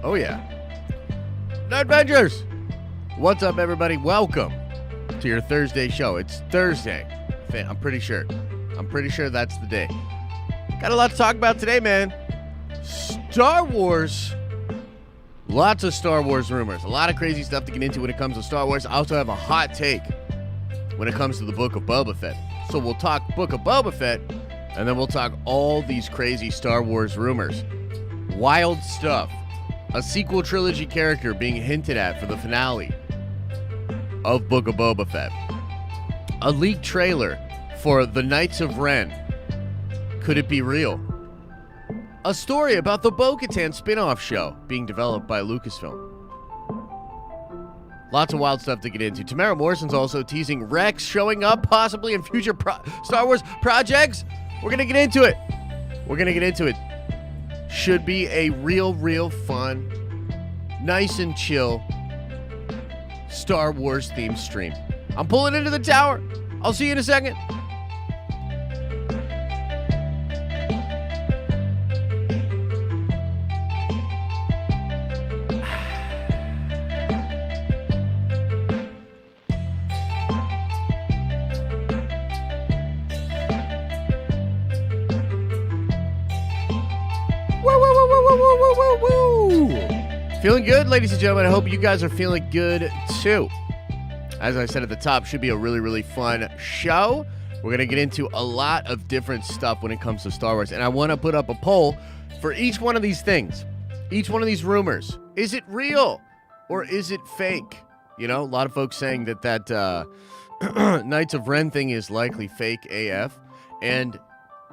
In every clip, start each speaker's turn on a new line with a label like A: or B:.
A: Oh, yeah. Adventures! What's up, everybody? Welcome to your Thursday show. It's Thursday. I'm pretty sure. That's the day. Got a lot to talk about today, man. Star Wars. Lots of Star Wars rumors. A lot of crazy stuff to get into when it comes to Star Wars. I also have a hot take when it comes to the Book of Boba Fett. So we'll talk Book of Boba Fett, and then we'll talk all these crazy Star Wars rumors. Wild stuff. A sequel trilogy character being hinted at for the finale of Book of Boba Fett. A leaked trailer for The Knights of Ren. Could it be real? A story about the Bo Katan spin-off show being developed by Lucasfilm. Lots of wild stuff to get into. Tamara Morrison's also teasing Rex showing up possibly in future Star Wars projects. We're going to get into it. Should be a real fun, nice and chill Star Wars themed stream. I'm pulling into the tower. I'll see you in a second. Feeling good, ladies and gentlemen. I hope you guys are feeling good, too. As I said at the top, should be a really fun show. We're going to get into a lot of different stuff when it comes to Star Wars. And I want to put up a poll for each one of these things. Each one of these rumors. Is it real or is it fake? You know, a lot of folks saying that Knights of Ren thing is likely fake AF. And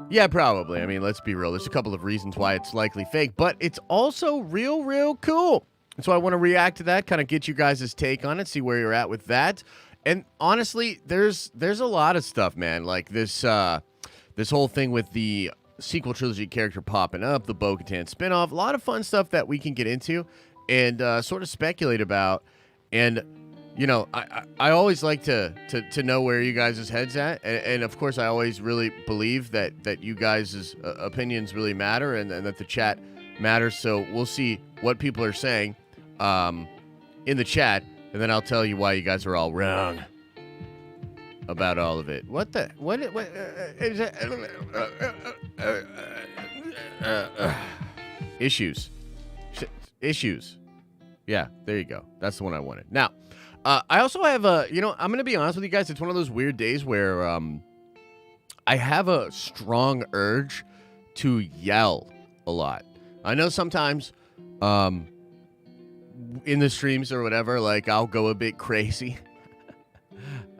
A: yeah, probably. I mean, let's be real. There's a couple of reasons why it's likely fake, but it's also real cool. And so I want to react to that, kind of get you guys' take on it, see where you're at with that. And honestly, there's a lot of stuff, man. Like this whole thing with the sequel trilogy character popping up, the Bo Katan spinoff, a lot of fun stuff that we can get into and sort of speculate about. And you know, I always like to know where you guys' heads at. And of course, I always really believe that you guys' opinions really matter and that the chat matters. So we'll see what people are saying in the chat. And then I'll tell you why you guys are all wrong about all of it. What is that? Issues. Yeah, there you go. That's the one I wanted. Now, I also have I'm going to be honest with you guys. It's one of those weird days where I have a strong urge to yell a lot. I know sometimes in the streams or whatever, like I'll go a bit crazy.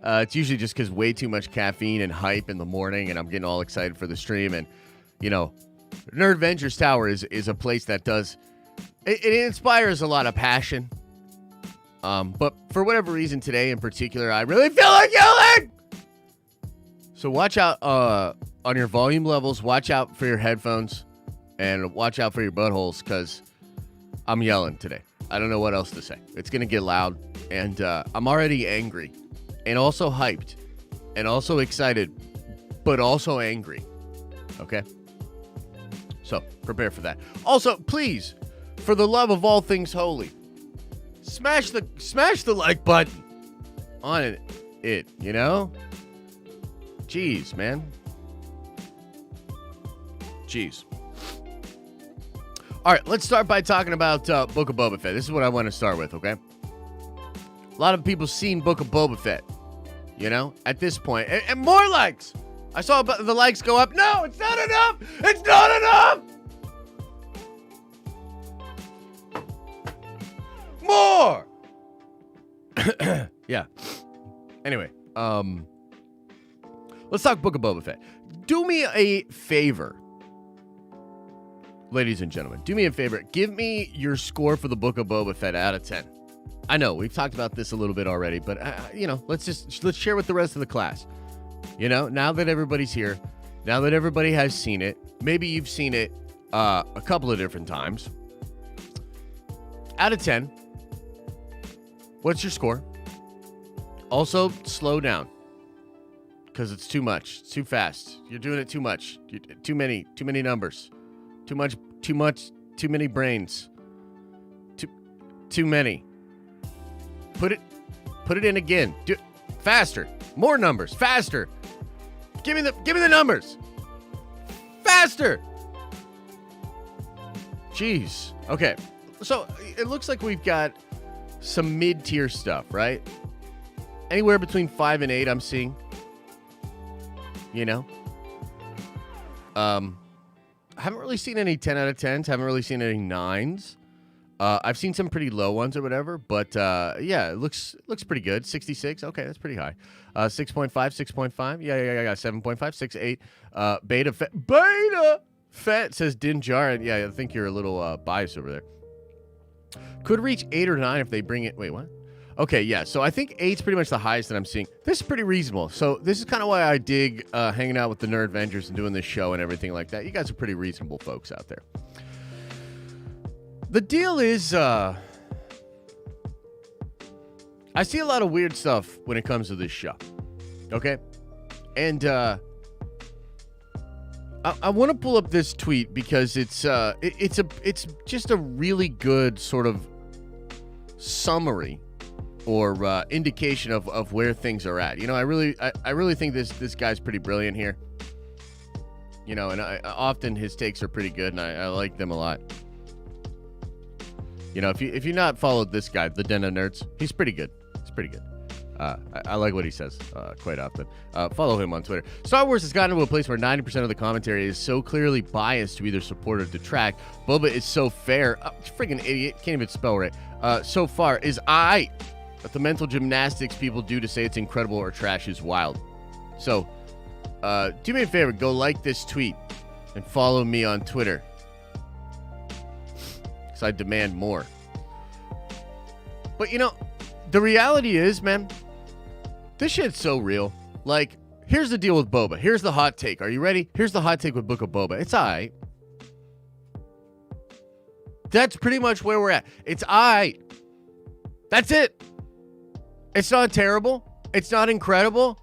A: It's usually just because way too much caffeine and hype in the morning and I'm getting all excited for the stream. And, you know, Nerd Ventures Tower is a place that does, it inspires a lot of passion. But for whatever reason today in particular, I really feel like yelling. So watch out on your volume levels. Watch out for your headphones and watch out for your buttholes because I'm yelling today. I don't know what else to say. It's going to get loud and I'm already angry and also hyped and also excited, but also angry. Okay. So prepare for that. Also, please, for the love of all things holy, smash the like button on it, you know? Jeez, man. Jeez. All right, let's start by talking about Book of Boba Fett. This is what I want to start with, okay? A lot of people seen Book of Boba Fett, you know, at this point. And more likes. I saw the likes go up. No, it's not enough. It's not enough. More. Yeah. Anyway, let's talk Book of Boba Fett. Do me a favor, ladies and gentlemen. Do me a favor. Give me your score for the Book of Boba Fett out of 10. I know we've talked about this a little bit already, but you know, let's share with the rest of the class. You know, now that everybody's here, now that everybody has seen it, maybe you've seen it a couple of different times. Out of 10. What's your score? Also, slow down. Because it's too much. It's too fast. You're doing it too much. Too many numbers. Too many brains. too many. Put it in again. Faster. More numbers. Faster. Give me the numbers. Faster. Jeez. Okay. So it looks like we've got some mid-tier stuff, right? Anywhere between 5 and 8 I'm seeing. You know? I haven't really seen any 10 out of 10s. Haven't really seen any 9s. I've seen some pretty low ones or whatever, but yeah, it looks pretty good. 66, okay, that's pretty high. 6.5, 6.5, yeah, 7.5, 6.8. Beta Fett says Din Djarin. Yeah, I think you're a little biased over there. Could reach 8 or 9 if they bring it. Wait, what? Okay, yeah, so I think 8's pretty much the highest that I'm seeing. This is pretty reasonable. So this is kind of why I dig hanging out with the Nerd Vengers and doing this show and everything like that. You guys are pretty reasonable folks out there. The deal is, I see a lot of weird stuff when it comes to this show, okay? And I want to pull up this tweet because it's just a really good sort of summary or indication of where things are at. You know, I really think this guy's pretty brilliant here. You know, and often his takes are pretty good, and I like them a lot. You know, if you not followed this guy, the Den of Nerds, he's pretty good. He's pretty good. I like what he says quite often. Follow him on Twitter. Star Wars has gotten to a place where 90% of the commentary is so clearly biased to either support or detract. Boba is so fair. Friggin' idiot. Can't even spell right. So far is but the mental gymnastics people do to say it's incredible or trash is wild. So, do me a favor. Go like this tweet and follow me on Twitter. I demand more. But you know, the reality is, man, this shit's so real. Like, here's the deal with Boba. Here's the hot take. Are you ready? Here's the hot take with Book of Boba. It's alright. That's pretty much where we're at. It's alright. That's it. It's not terrible. It's not incredible.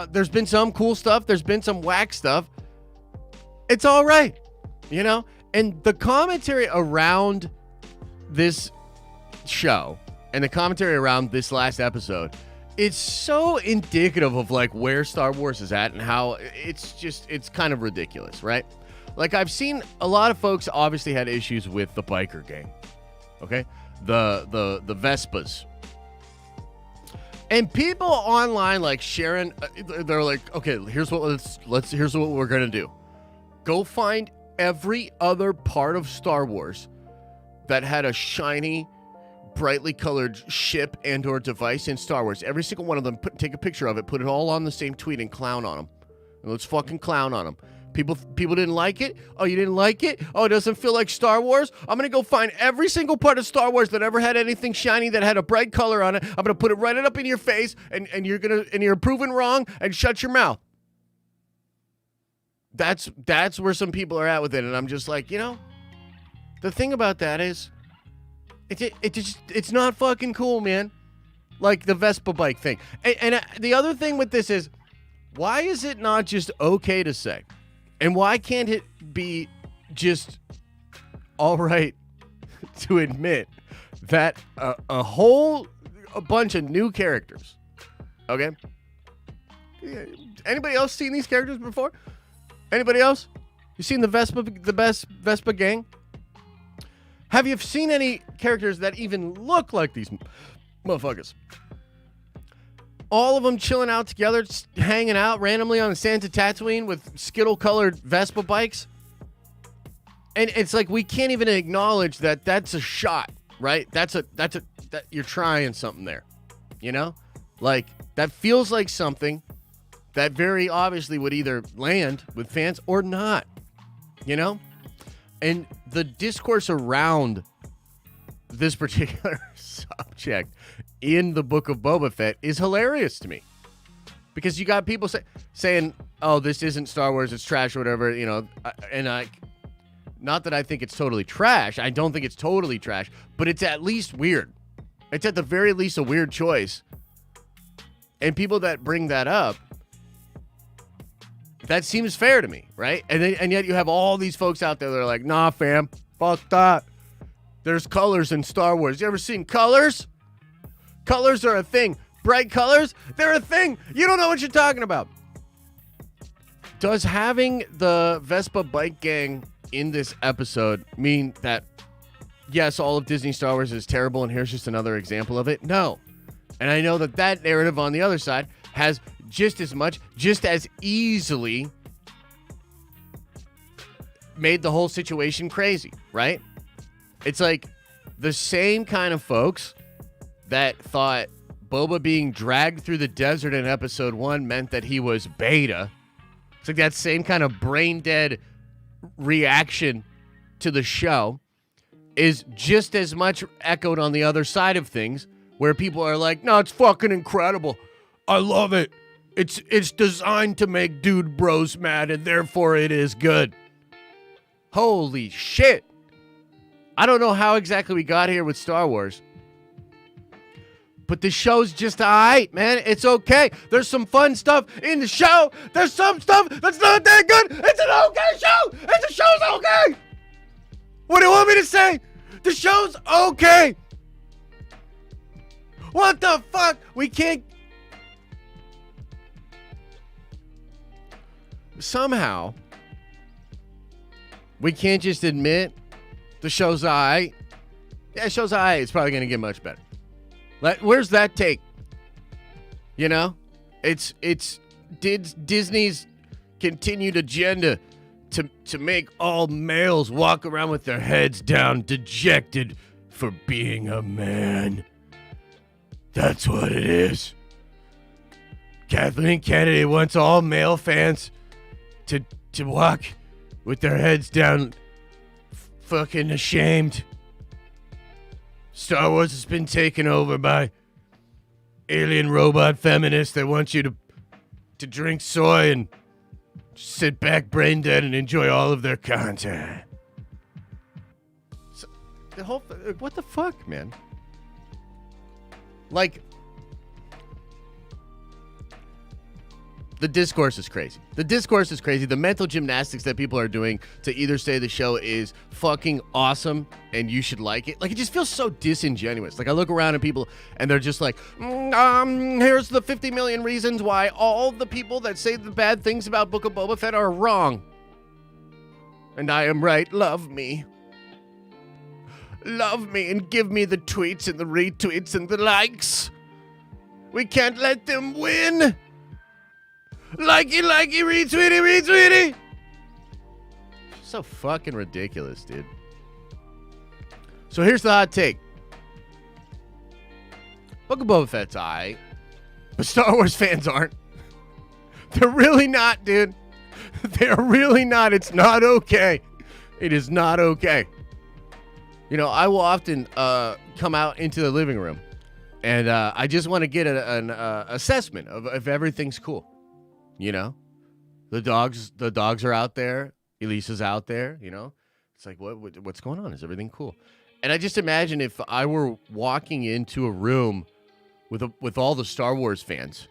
A: There's been some cool stuff. There's been some whack stuff. It's alright. You know? And the commentary around this show and the commentary around this last episode, it's so indicative of like where Star Wars is at and how it's kind of ridiculous, right? Like, I've seen a lot of folks obviously had issues with the biker gang, okay? The Vespas. And people online like sharing, they're like, okay, here's what we're gonna do. Go find every other part of Star Wars that had a shiny, brightly colored ship and or device in Star Wars. Every single one of them, take a picture of it, put it all on the same tweet and clown on them. And let's fucking clown on them. People didn't like it? Oh, you didn't like it? Oh, it doesn't feel like Star Wars? I'm going to go find every single part of Star Wars that ever had anything shiny that had a bright color on it. I'm going to put it right up in your face and you're proven wrong and shut your mouth. That's where some people are at with it, and I'm just like, you know, the thing about that is, it's not fucking cool, man. Like the Vespa bike thing. And the other thing with this is, why is it not just okay to say, and why can't it be just all right to admit that a bunch of new characters, okay? Anybody else seen these characters before? Anybody else? You seen the best Vespa gang? Have you seen any characters that even look like these motherfuckers? All of them chilling out together, just hanging out randomly on Santa Tatooine with Skittle-colored Vespa bikes. And it's like we can't even acknowledge that that's a shot, right? That you're trying something there, you know? Like, that feels like something that very obviously would either land with fans or not, you know? And the discourse around this particular subject in the Book of Boba Fett is hilarious to me. Because you got people saying, oh, this isn't Star Wars, it's trash or whatever, you know, not that I think it's totally trash. I don't think it's totally trash, but it's at least weird. It's at the very least a weird choice. And people that bring that up, that seems fair to me, right? And yet you have all these folks out there that are like, nah, fam, fuck that. there's colors in Star Wars. You ever seen colors? Colors are a thing. Bright colors, they're a thing. You don't know what you're talking about. Does having the Vespa bike gang in this episode mean that, yes, all of Disney Star Wars is terrible and here's just another example of it? No. And I know that narrative on the other side has just as easily made the whole situation crazy, right? It's like the same kind of folks that thought Boba being dragged through the desert in episode 1 meant that he was beta. It's like that same kind of brain dead reaction to the show is just as much echoed on the other side of things, where people are like, no, it's fucking incredible. I love it. It's designed to make dude bros mad, and therefore it is good. Holy shit. I don't know how exactly we got here with Star Wars, but the show's just alright, man. It's okay. There's some fun stuff in the show. There's some stuff that's not that good. It's an okay show. The show's okay. What do you want me to say? The show's okay. What the fuck? We can't... Somehow, we can't just admit the show's alright. Yeah, show's alright. It's probably going to get much better. Where's that take? You know? It's Disney's continued agenda to make all males walk around with their heads down, dejected for being a man. That's what it is. Kathleen Kennedy wants all male fans to walk with their heads down, fucking ashamed. Star Wars has been taken over by alien robot feminists that want you to drink soy and sit back brain dead and enjoy all of their content. So, what the fuck, man? Like, the discourse is crazy. The mental gymnastics that people are doing to either say the show is fucking awesome and you should like it. Like, it just feels so disingenuous. Like, I look around at people and they're just like, here's the 50 million reasons why all the people that say the bad things about Book of Boba Fett are wrong. And I am right. Love me. Love me and give me the tweets and the retweets and the likes. We can't let them win. Likey, retweety. So fucking ridiculous, dude. So here's the hot take. Book of Boba Fett's aight, but Star Wars fans aren't. They're really not, dude. They're really not. It's not okay. It is not okay. You know, I will often come out into the living room, and I just want to get an assessment of if everything's cool. You know, the dogs are out there. Elisa's out there. You know, it's like what's going on? Is everything cool? And I just imagine if I were walking into a room with all the Star Wars fans,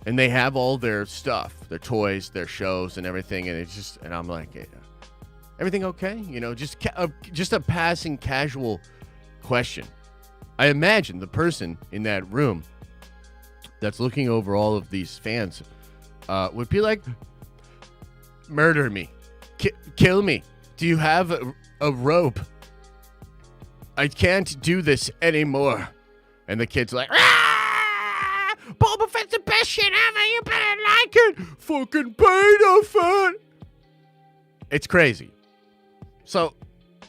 A: and they have all their stuff, their toys, their shows, and everything, and I'm like, everything okay? You know, just a passing casual question. I imagine the person in that room that's looking over all of these fans would be like, murder me, kill me. Do you have a rope? I can't do this anymore. And the kid's like, ah! Boba Fett's the best shit ever. You better like it. Fucking Boba Fett. It's crazy. So,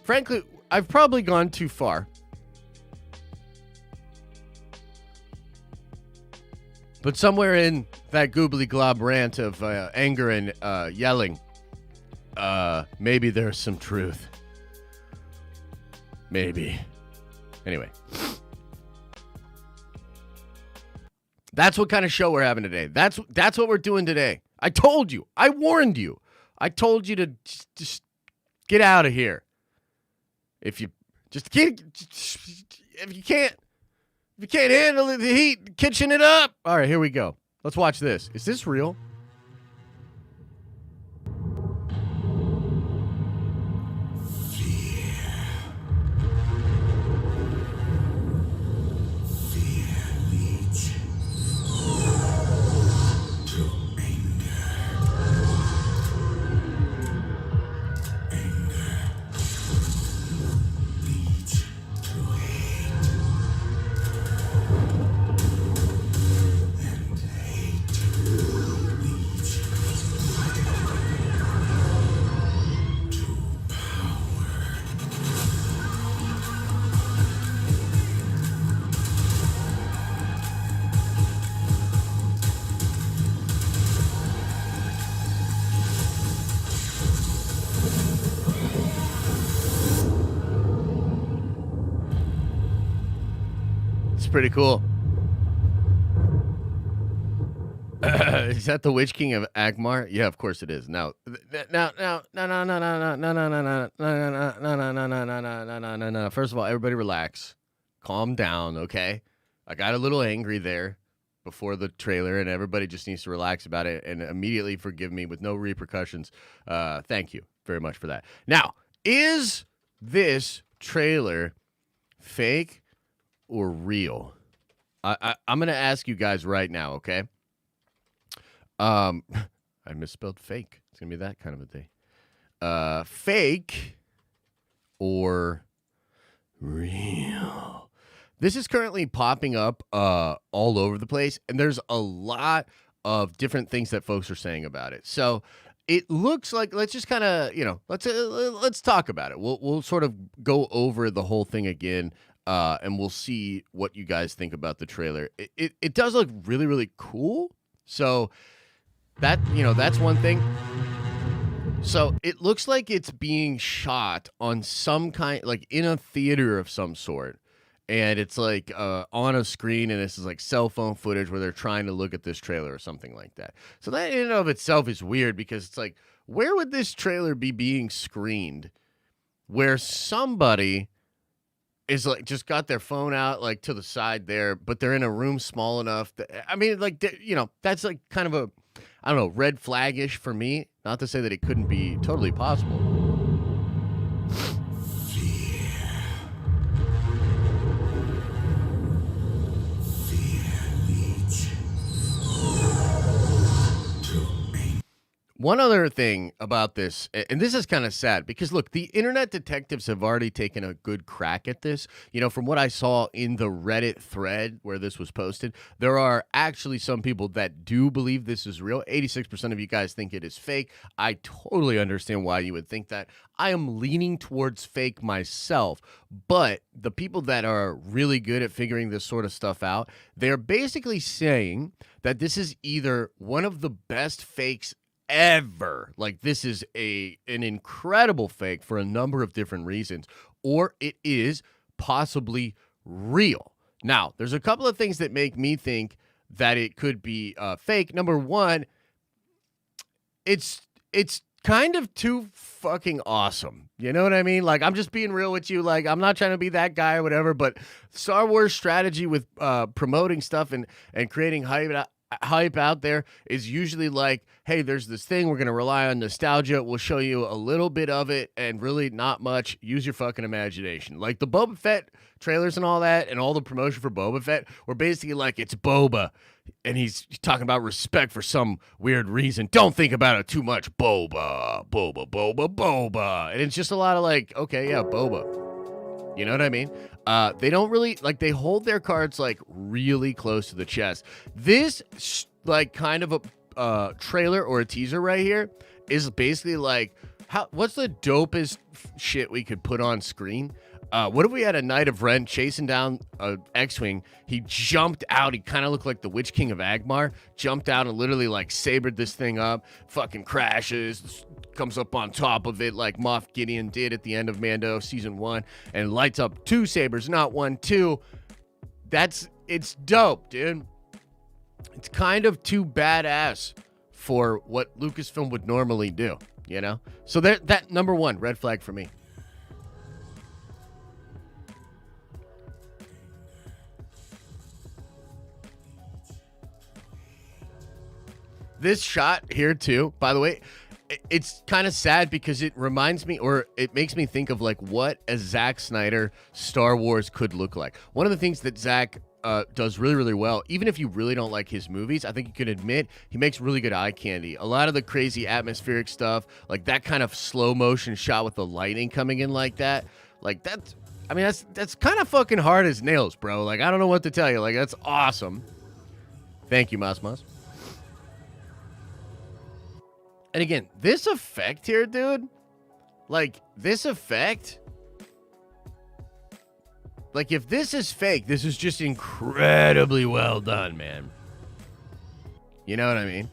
A: frankly, I've probably gone too far. But somewhere in that goobly glob rant of anger and yelling, maybe there's some truth. Maybe. Anyway. That's what kind of show we're having today. That's what we're doing today. I told you. I warned you. I told you to just get out of here. If you can't handle the heat, kitchen it up. All right, here we go. Let's watch this. Is this real? pretty cool. Is that the Witch King of Agmar? Yeah, of course it is. Now, no. First of all, everybody relax. Calm down, okay? I got a little angry there before the trailer, and everybody just needs to relax about it and immediately forgive me with no repercussions. Thank you very much for that. Now, is this trailer fake or real? I'm going to ask you guys right now, okay? I misspelled fake. It's going to be that kind of a day. Fake or real? This is currently popping up all over the place, and there's a lot of different things that folks are saying about it. So it looks like, let's just kind of, let's talk about it. We'll sort of go over the whole thing again, and we'll see what you guys think about the trailer. It does look really, really cool. So that's one thing. So it looks like it's being shot on some kind, like in a theater of some sort. And it's like on a screen, and this is like cell phone footage where they're trying to look at this trailer or something like that. So that in and of itself is weird, because it's like, where would this trailer be being screened where somebody is like just got their phone out like to the side there, but they're in a room small enough that, I mean, like, that's like kind of a, I don't know, red flag-ish for me. Not to say that it couldn't be totally possible. One other thing about this, and this is kind of sad, because look, the internet detectives have already taken a good crack at this. From what I saw in the Reddit thread where this was posted, there are actually some people that do believe this is real. 86% of you guys think it is fake. I totally understand why you would think that. I am leaning towards fake myself, but the people that are really good at figuring this sort of stuff out, they're basically saying that this is either one of the best fakes ever, like this is an incredible fake for a number of different reasons, or it is possibly real. Now, there's a couple of things that make me think that it could be fake. Number one, it's kind of too fucking awesome. You know what I mean? Like, I'm just being real with you. Like, I'm not trying to be that guy or whatever, but Star Wars strategy with promoting stuff and creating hype out there is usually like, hey, there's this thing, we're going to rely on nostalgia, we'll show you a little bit of it and really not much, use your fucking imagination. Like the Boba Fett trailers and all that, and all the promotion for Boba Fett were basically like, it's Boba, and he's talking about respect for some weird reason, don't think about it too much, Boba, and it's just a lot of like, okay, yeah, Boba. You know what I mean? They don't really, like, they hold their cards, like, really close to the chest. This, like, kind of a trailer or a teaser right here is basically like, what's the dopest shit we could put on screen? What if we had a Knight of Ren chasing down an X-Wing? He jumped out. He kind of looked like the Witch King of Agmar. Jumped out and literally, like, sabered this thing up. Fucking crashes. Comes up on top of it like Moff Gideon did at the end of Mando Season 1. And lights up 2 sabers, not 1, 2. It's dope, dude. It's kind of too badass for what Lucasfilm would normally do, you know? So that number one, red flag for me. This shot here, too, by the way, it's kind of sad because it reminds me, or it makes me think of like what a Zack Snyder Star Wars could look like. One of the things that Zack does really, really well, even if you really don't like his movies, I think you can admit he makes really good eye candy. A lot of the crazy atmospheric stuff, like that kind of slow motion shot with the lighting coming in like that, like that's, I mean, that's kind of fucking hard as nails, bro. Like, I don't know what to tell you. Like, that's awesome. Thank you, Mas. And again, this effect here, dude, like, this effect, like, if this is fake, this is just incredibly well done, man. You know what I mean?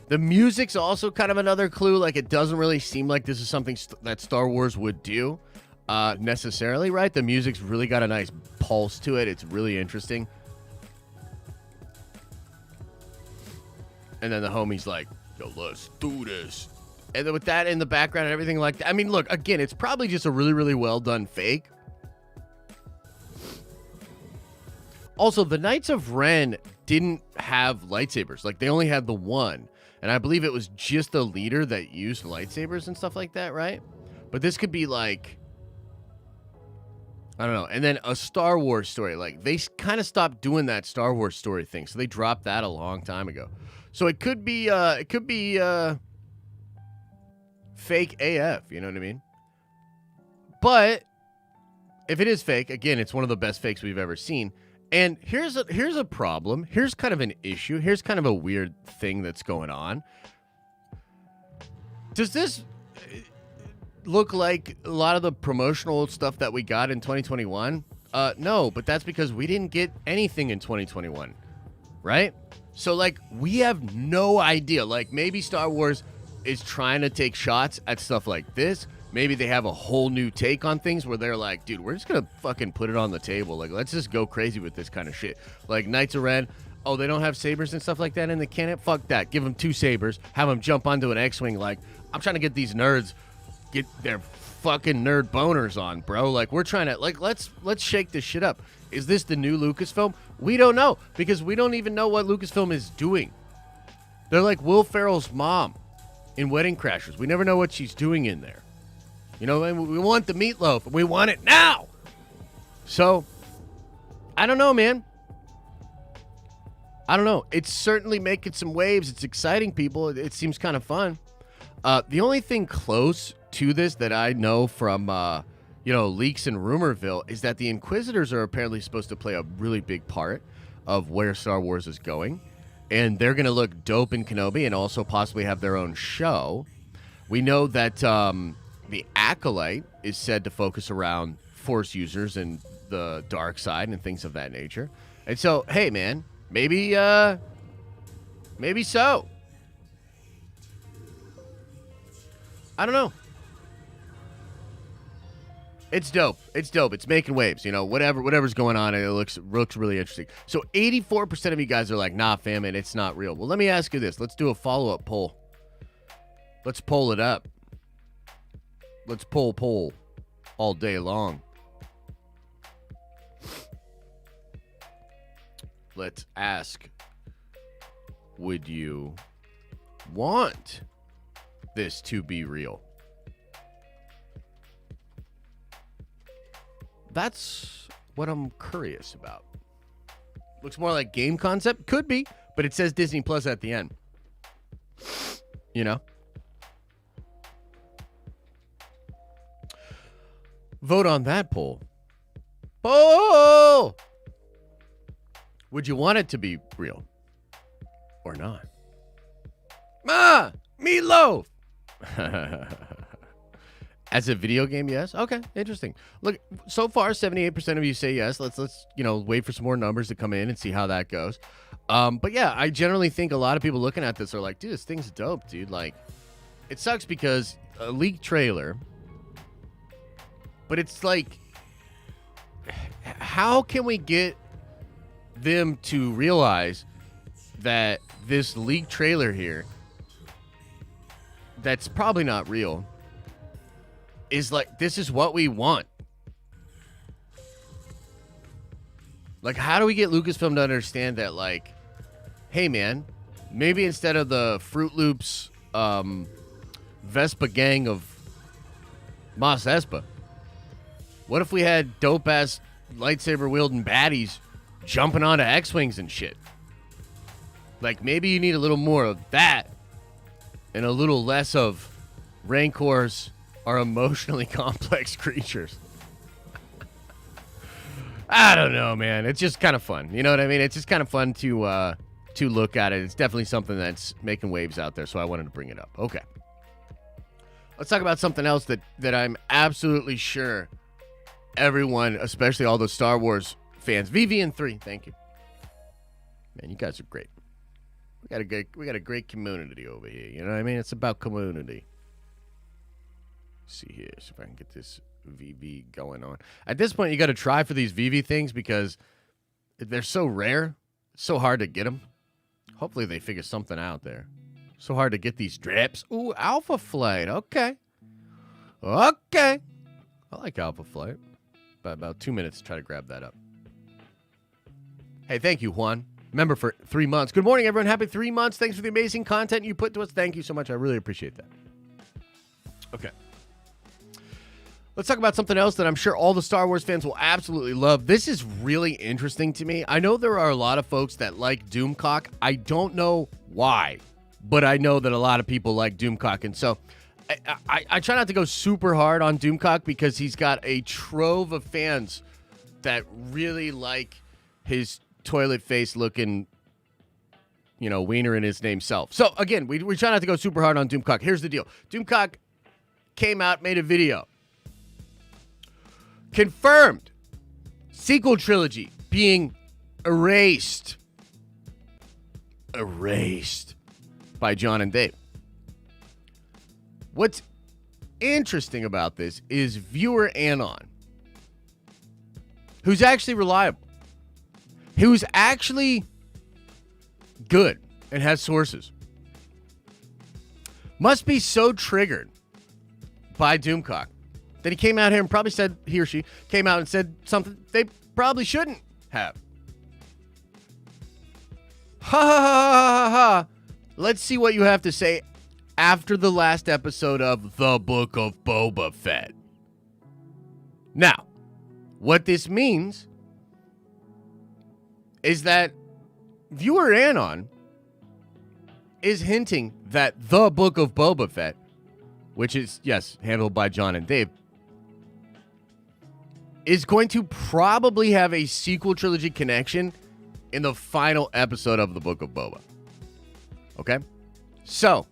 A: The music's also kind of another clue. Like, it doesn't really seem like this is something that Star Wars would do. necessarily, right? The music's really got a nice pulse to it. It's really interesting. And then the homie's like, yo, let's do this. And then with that in the background and everything like that. I mean, look, again, it's probably just a really, really well done fake. Also, the Knights of Ren didn't have lightsabers. Like, they only had the one. And I believe it was just the leader that used lightsabers and stuff like that, right? But this could be like, I don't know. And then a Star Wars story. Like, they kind of stopped doing that Star Wars story thing. So they dropped that a long time ago. So it could be fake AF, you know what I mean? But if it is fake, again, it's one of the best fakes we've ever seen. And here's a problem. Here's kind of an issue. Here's kind of a weird thing that's going on. Does this look like a lot of the promotional stuff that we got in 2021? No, but that's because we didn't get anything in 2021, right? So, like, we have no idea. Like, maybe Star Wars is trying to take shots at stuff like this. Maybe they have a whole new take on things where they're like, dude, we're just going to fucking put it on the table. Like, let's just go crazy with this kind of shit. Like, Knights of Ren, oh, they don't have sabers and stuff like that in the canon? Fuck that. Give them 2 sabers. Have them jump onto an X-Wing. Like, I'm trying to get these nerds, get their fucking nerd boners on, bro. Like, we're trying to, like, let's shake this shit up. Is this the new Lucasfilm? We don't know, because we don't even know what Lucasfilm is doing. They're like Will Ferrell's mom in Wedding Crashers. We never know what she's doing in there. You know, and we want the meatloaf, and we want it now. So, I don't know, man. I don't know. It's certainly making some waves. It's exciting, people. It seems kind of fun. The only thing close to this that I know from, leaks in Rumorville is that the Inquisitors are apparently supposed to play a really big part of where Star Wars is going. And they're going to look dope in Kenobi and also possibly have their own show. We know that the Acolyte is said to focus around Force users and the dark side and things of that nature. And so, hey, man, maybe so. I don't know. It's dope. It's dope. It's making waves. You know, whatever's going on, it looks really interesting. So 84% of you guys are like, nah, fam, it's not real. Well, let me ask you this. Let's do a follow-up poll. Let's poll it up. Let's poll all day long. Let's ask, would you want this to be real? That's what I'm curious about. Looks more like game concept. Could be, but it says Disney Plus at the end. You know? Vote on that poll. Poll! Would you want it to be real or not? Meatloaf! As a video game, yes. Okay, interesting. Look, so far, 78% of you say yes. Let's wait for some more numbers to come in and see how that goes. But yeah, I generally think a lot of people looking at this are like, dude, this thing's dope, dude. Like, it sucks because a leaked trailer, but it's like, how can we get them to realize that this leaked trailer here, that's probably not real, is like, this is what we want? Like, how do we get Lucasfilm to understand that, like, hey, man, maybe instead of the Fruit Loops Vespa gang of Mos Espa, what if we had dope-ass lightsaber-wielding baddies jumping onto X-Wings and shit? Like, maybe you need a little more of that and a little less of Rancors are emotionally complex creatures. I don't know, man. It's just kind of fun. You know what I mean? It's just kind of fun to look at it. It's definitely something that's making waves out there, so I wanted to bring it up. Okay. Let's talk about something else that I'm absolutely sure everyone, especially all those Star Wars fans, VVN3, thank you. Man, you guys are great. We got a great community over here. You know what I mean? It's about community. See here, see if I can get this VV going on. At this point, you got to try for these VV things because they're so rare. It's so hard to get them. Hopefully they figure something out there. So hard to get these drips. Ooh, Alpha Flight. Okay. I like Alpha Flight. About 2 minutes to try to grab that up. Hey, thank you, Juan. Member for 3 months. Good morning, everyone. Happy 3 months. Thanks for the amazing content you put to us. Thank you so much. I really appreciate that. Okay. Let's talk about something else that I'm sure all the Star Wars fans will absolutely love. This is really interesting to me. I know there are a lot of folks that like Doomcock. I don't know why, but I know that a lot of people like Doomcock. And so I try not to go super hard on Doomcock because he's got a trove of fans that really like his toilet face looking, wiener in his name self. So again, we try not to go super hard on Doomcock. Here's the deal. Doomcock came out, made a video. Confirmed sequel trilogy being erased by John and Dave. What's interesting about this is viewer Anon, who's actually reliable, who's actually good and has sources, must be so triggered by Doomcock that he came out here and probably said, he or she came out and said something they probably shouldn't have. Ha ha ha ha ha ha. Let's see what you have to say after the last episode of The Book of Boba Fett. Now, what this means is that viewer Anon is hinting that The Book of Boba Fett, which is, yes, handled by John and Dave, is going to probably have a sequel trilogy connection in the final episode of The Book of Boba. Okay? So,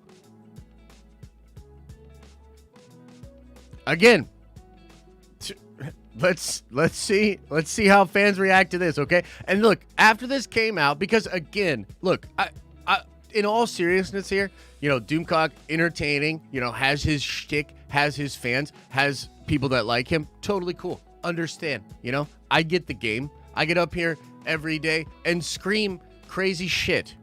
A: again, let's see how fans react to this, okay? And look, after this came out, because again, look, I in all seriousness here, Doomcock entertaining, has his shtick, has his fans, has people that like him, totally cool. Understand, I get the game. I get up here every day and scream crazy shit.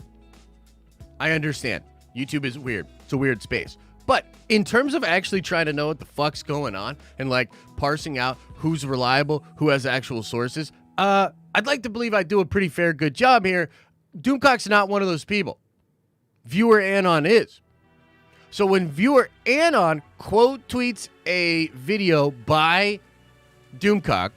A: I understand. YouTube is weird. It's a weird space. But in terms of actually trying to know what the fuck's going on and parsing out who's reliable, who has actual sources, I'd like to believe I do a pretty good job here. Doomcock's not one of those people. Viewer Anon is. So when viewer Anon quote tweets a video by Doomcock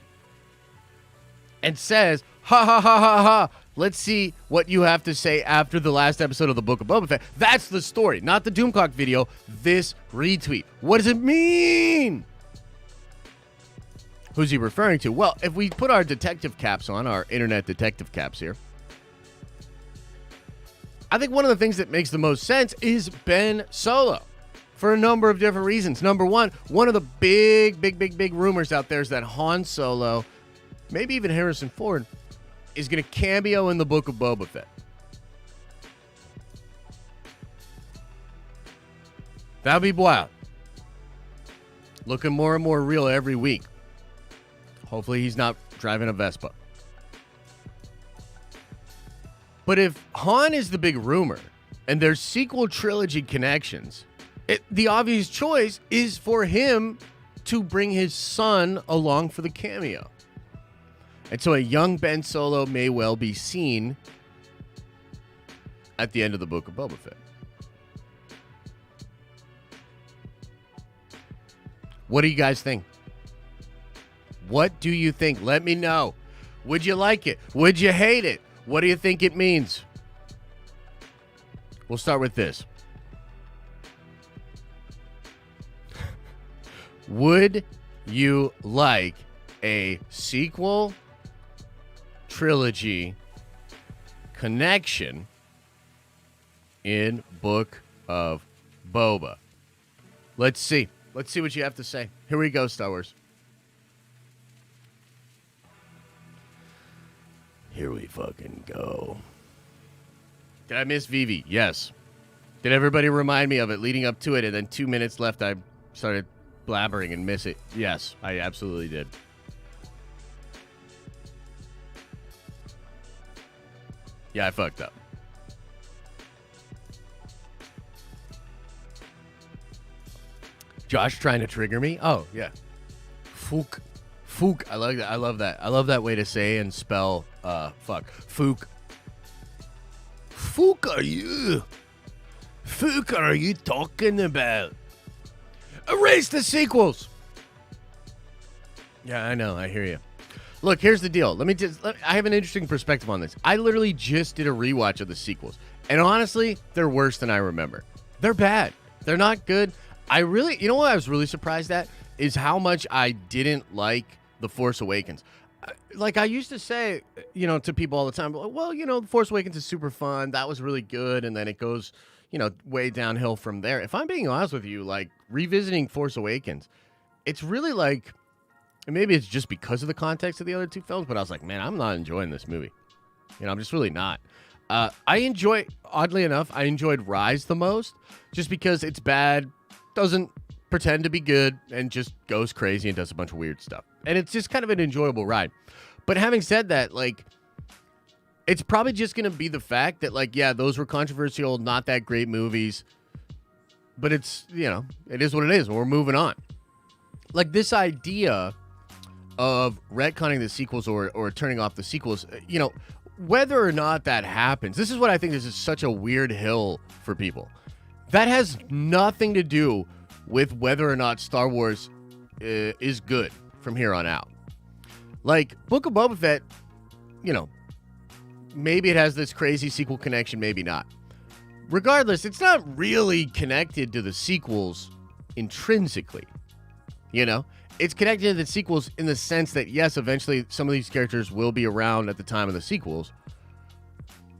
A: and says, ha ha ha ha ha, let's see what you have to say after the last episode of The Book of Boba Fett. That's the story, not the Doomcock video, this retweet. What does it mean? Who's he referring to? Well, if we put our detective caps on, our internet detective caps here, I think one of the things that makes the most sense is Ben Solo for a number of different reasons. Number one of the big rumors out there is that Han Solo, maybe even Harrison Ford, is going to cameo in The Book of Boba Fett. That'd be wild. Looking more and more real every week. Hopefully he's not driving a Vespa. But if Han is the big rumor and there's sequel trilogy connections, the obvious choice is for him to bring his son along for the cameo. And so a young Ben Solo may well be seen at the end of The Book of Boba Fett. What do you guys think? What do you think? Let me know. Would you like it? Would you hate it? What do you think it means? We'll start with this. Would you like a sequel trilogy connection in Book of Boba? Let's see. Let's see what you have to say. Here we go, Star Wars. Here we fucking go. Did I miss Vivi? Yes. Did everybody remind me of it leading up to it, and then 2 minutes left, I started blabbering and miss it. Yes, I absolutely did. Yeah, I fucked up. Josh trying to trigger me? Oh, yeah. Fook. Fook. I like that. I love that. I love that way to say and spell fuck. Fook. Fook are you? Fook are you talking about? Erase the sequels. Yeah, I know. I hear you. Look, here's the deal. I have an interesting perspective on this. I literally just did a rewatch of the sequels. And honestly, they're worse than I remember. They're bad. They're not good. You know what I was really surprised at? Is how much I didn't like The Force Awakens. Like I used to say, to people all the time, well, The Force Awakens is super fun. That was really good. And then it goes, way downhill from there. If I'm being honest with you, like revisiting Force Awakens, it's really like, and maybe it's just because of the context of the other two films, but I was like, man, I'm not enjoying this movie. I'm just really not. Oddly enough, I enjoyed Rise the most just because it's bad, doesn't pretend to be good, and just goes crazy and does a bunch of weird stuff. And it's just kind of an enjoyable ride. But having said that, like, it's probably just going to be the fact that, like, yeah, those were controversial, not that great movies. But it's, it is what it is. And we're moving on. Like, this idea of retconning the sequels or turning off the sequels, whether or not that happens, this is what I think this is such a weird hill for people. That has nothing to do with whether or not Star Wars is good from here on out. Like, Book of Boba Fett, maybe it has this crazy sequel connection, maybe not. Regardless, it's not really connected to the sequels intrinsically. It's connected to the sequels in the sense that, yes, eventually some of these characters will be around at the time of the sequels.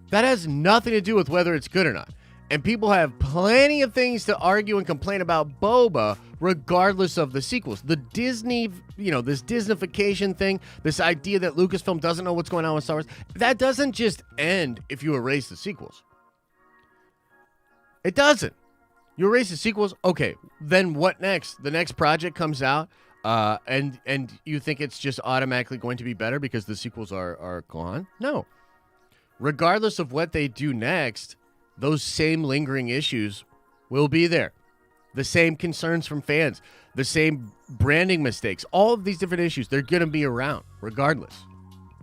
A: That has nothing to do with whether it's good or not. And people have plenty of things to argue and complain about Boba regardless of the sequels. The Disney, this Disneyfication thing, this idea that Lucasfilm doesn't know what's going on with Star Wars, that doesn't just end if you erase the sequels. It doesn't. You erase the sequels, okay, then what next? The next project comes out, and you think it's just automatically going to be better because the sequels are gone? No. Regardless of what they do next, those same lingering issues will be there. The same concerns from fans, the same branding mistakes, all of these different issues, they're going to be around regardless,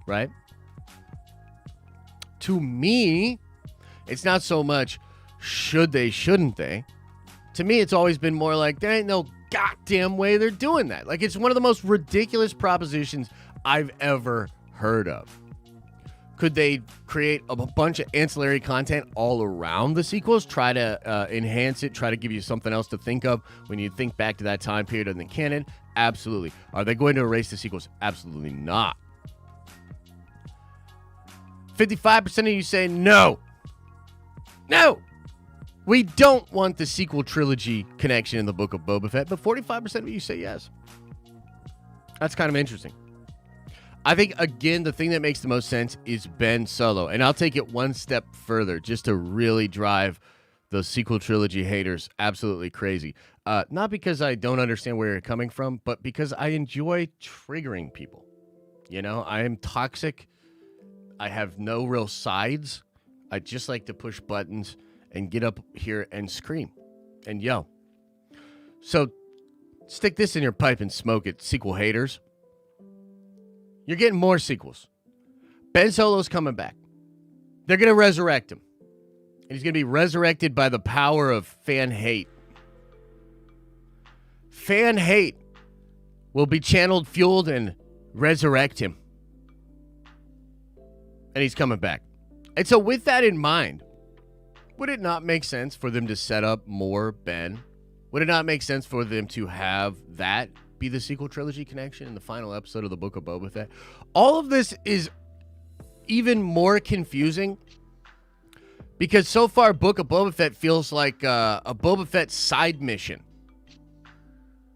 A: right? To me, it's not so much should they, shouldn't they. To me, it's always been more like there ain't no goddamn way they're doing that. Like, it's one of the most ridiculous propositions I've ever heard of. Could they create a bunch of ancillary content all around the sequels, try to enhance it, try to give you something else to think of when you think back to that time period in the canon? Absolutely. Are they going to erase the sequels? Absolutely not. 55% of you say no. No. We don't want the sequel trilogy connection in the Book of Boba Fett, but 45% of you say yes. That's kind of interesting. I think, again, the thing that makes the most sense is Ben Solo. And I'll take it one step further just to really drive the sequel trilogy haters absolutely crazy. Not because I don't understand where you're coming from, but because I enjoy triggering people. I am toxic. I have no real sides. I just like to push buttons and get up here and scream and yell. So stick this in your pipe and smoke it, sequel haters. You're getting more sequels. Ben Solo's coming back. They're going to resurrect him. And he's going to be resurrected by the power of fan hate. Fan hate will be channeled, fueled, and resurrect him. And he's coming back. And so with that in mind, would it not make sense for them to set up more Ben? Would it not make sense for them to have that be the sequel trilogy connection in the final episode of the Book of Boba Fett? All of this is even more confusing because so far Book of Boba Fett feels like a Boba Fett side mission.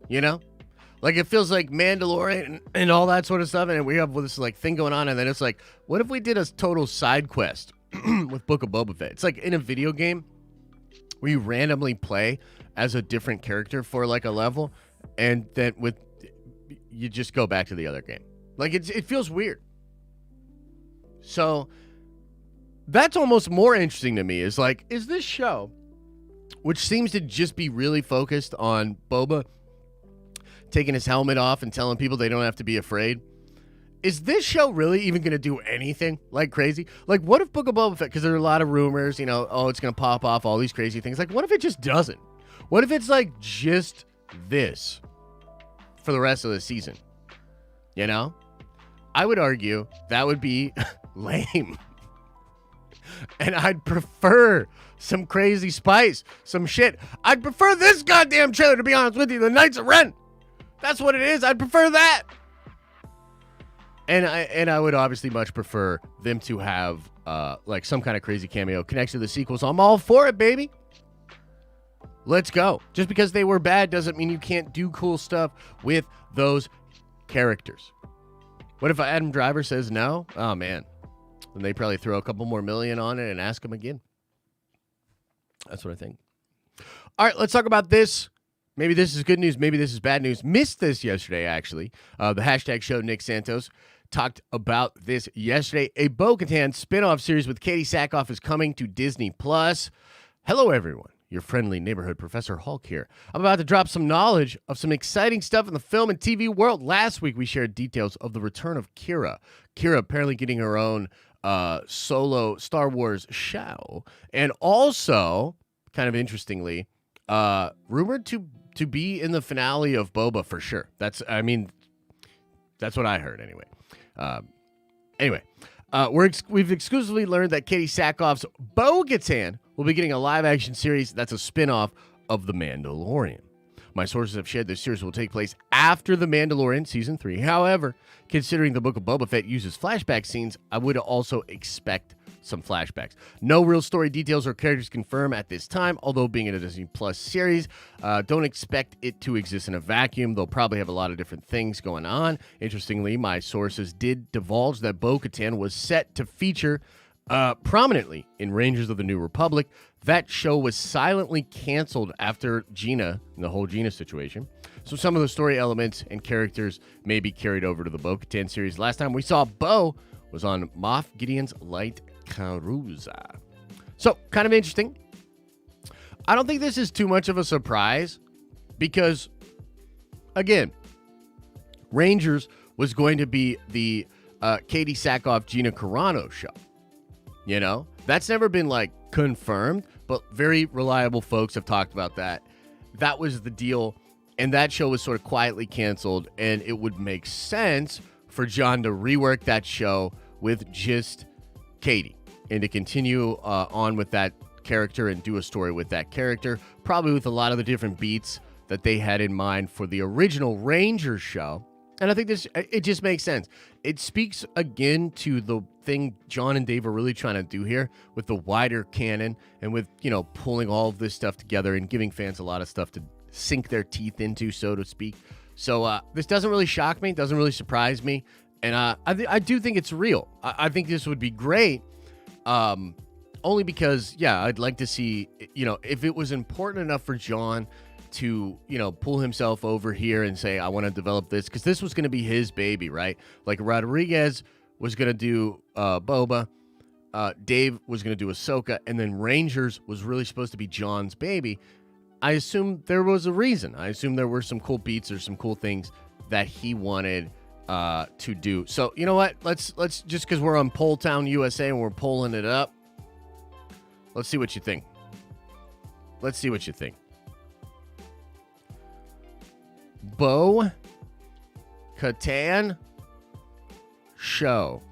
A: Like it feels like Mandalorian and all that sort of stuff, and we have this like thing going on, and then it's like, what if we did a total side quest with Book of Boba Fett? It's like in a video game where you randomly play as a different character for like a level, and then you just go back to the other game. Like, it feels weird. So that's almost more interesting to me, is this show, which seems to just be really focused on Boba taking his helmet off and telling people they don't have to be afraid, is this show really even going to do anything like crazy? Like, what if Book of Boba Fett, because there are a lot of rumors, it's going to pop off, all these crazy things. Like, what if it just doesn't? What if it's like just this for the rest of the season? I would argue that would be lame. And I'd prefer some crazy spice, some shit. I'd prefer this goddamn trailer, to be honest with you, the Knights of Ren. That's what it is. I'd prefer that. And I would obviously much prefer them to have like some kind of crazy cameo connection to the sequels. I'm all for it, baby. Let's go. Just because they were bad doesn't mean you can't do cool stuff with those characters. What if Adam Driver says no? Oh, man. Then they probably throw a couple more million on it and ask him again. That's what I think. All right, let's talk about this. Maybe this is good news. Maybe this is bad news. Missed this yesterday, actually. The hashtag show, Nick Santos, talked about this yesterday. A Bo Katan spinoff series with Katee Sackhoff is coming to Disney+. Hello, everyone. Your friendly neighborhood Professor Hulk here. I'm about to drop some knowledge of some exciting stuff in the film and TV world. Last week, we shared details of the return of Kira. Kira apparently getting her own solo Star Wars show. And also, kind of interestingly, rumored to be in the finale of Boba for sure. That's what I heard anyway. We've exclusively learned that Katee Sackhoff's Bo Katan will be getting a live-action series that's a spin-off of The Mandalorian. My sources have shared this series will take place after The Mandalorian Season 3. However, considering the Book of Boba Fett uses flashback scenes, I would also expect some flashbacks. No real story details or characters confirmed at this time, although being in a Disney Plus series, don't expect it to exist in a vacuum. They'll probably have a lot of different things going on. Interestingly, my sources did divulge that Bo Katan was set to feature prominently in Rangers of the New Republic. That show was silently canceled after Gina and the whole Gina situation. So some of the story elements and characters may be carried over to the Bo Katan series. Last time we saw Bo was on Moff Gideon's Light Cruiser. So, kind of interesting. I don't think this is too much of a surprise because, again, Rangers was going to be the Katee Sackhoff Gina Carano show. That's never been confirmed, but very reliable folks have talked about that. That was the deal, and that show was sort of quietly canceled, and it would make sense for John to rework that show with just Katee and to continue on with that character and do a story with that character, probably with a lot of the different beats that they had in mind for the original Rangers show. And I think it just makes sense. It speaks again to the thing John and Dave are really trying to do here with the wider canon and with, pulling all of this stuff together and giving fans a lot of stuff to sink their teeth into, so to speak. So this doesn't really shock me, doesn't really surprise me. And I do think it's real. I think this would be great, only because, I'd like to see, if it was important enough for John to, pull himself over here and say, I want to develop this, because this was going to be his baby, right? Like Rodriguez was going to do Boba, Dave was going to do Ahsoka, and then Rangers was really supposed to be John's baby. I assume there was a reason. I assume there were some cool beats or some cool things that he wanted to do. So, you know what? Let's just because we're on Poll Town USA and we're polling it up, let's see what you think. Bo Katan show.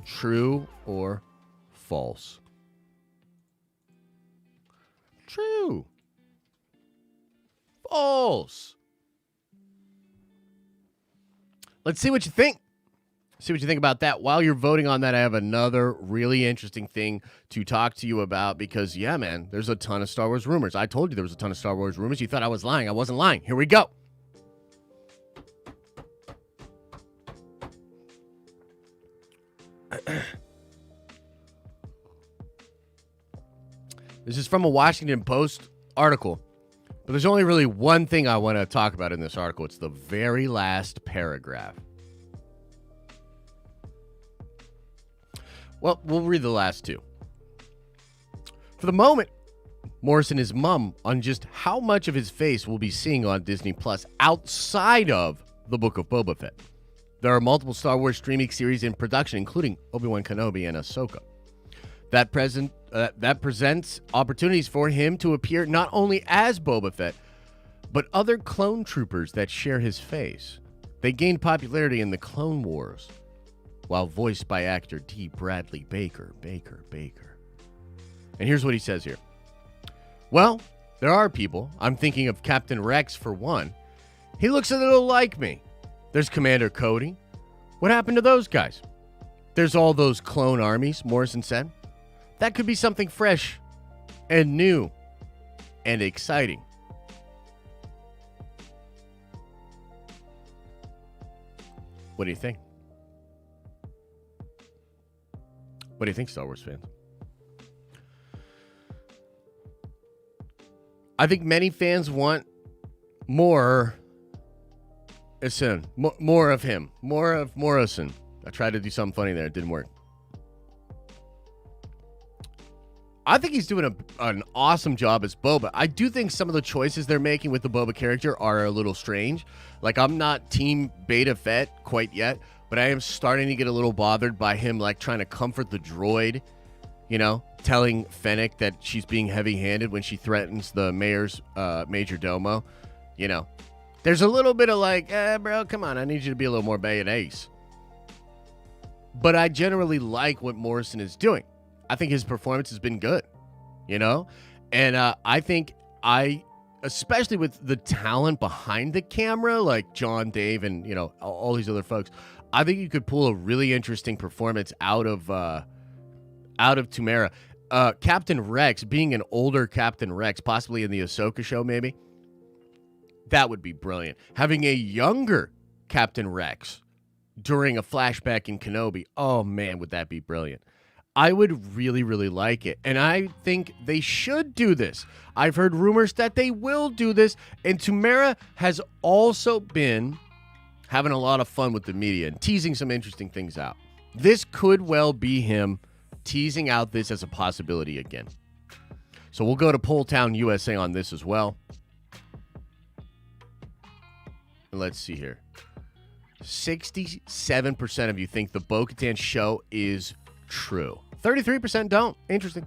A: True or false? True. False. Let's see what you think. See what you think about that. While you're voting on that, I have another really interesting thing to talk to you about because, man, there's a ton of Star Wars rumors. I told you there was a ton of Star Wars rumors. You thought I was lying. I wasn't lying. Here we go. This is from a Washington Post article But there's only really one thing I want to talk about in this article. It's the very last paragraph. Well, we'll read the last two. For the moment, Morrison is mum on just how much of his face we'll be seeing on Disney Plus outside of the Book of Boba Fett. There are multiple Star Wars streaming series in production, including Obi-Wan Kenobi and Ahsoka. That presents opportunities for him to appear not only as Boba Fett, but other clone troopers that share his face. They gained popularity in the Clone Wars, while voiced by actor D. Bradley Baker. And here's what he says here. Well, there are people. I'm thinking of Captain Rex for one. He looks a little like me. There's Commander Cody. What happened to those guys? There's all those clone armies, Morrison said. That could be something fresh and new and exciting. What do you think? What do you think, Star Wars fans? I think many fans want more of him. More of Morrison. I tried to do something funny there. It didn't work. I think he's doing an awesome job as Boba. I do think some of the choices they're making with the Boba character are a little strange. Like, I'm not Team Beta Fett quite yet, but I am starting to get a little bothered by him, like, trying to comfort the droid, you know, telling Fennec that she's being heavy-handed when she threatens the mayor's major domo. You know, there's a little bit of like, bro, come on, I need you to be a little more badass. But I generally like what Morrison is doing. I think his performance has been good, you know? And I think especially with the talent behind the camera, like John, Dave, and, you know, all these other folks, I think you could pull a really interesting performance out of Tamara. Captain Rex, being an older Captain Rex, possibly in the Ahsoka show maybe, that would be brilliant. Having a younger Captain Rex during a flashback in Kenobi, oh man, would that be brilliant. I would really, really like it. And I think they should do this. I've heard rumors that they will do this. And Tamara has also been having a lot of fun with the media and teasing some interesting things out. This could well be him teasing out this as a possibility again. So we'll go to Poll Town USA on this as well. And let's see here. 67% of you think the Bo Katan show is true. 33% don't. Interesting.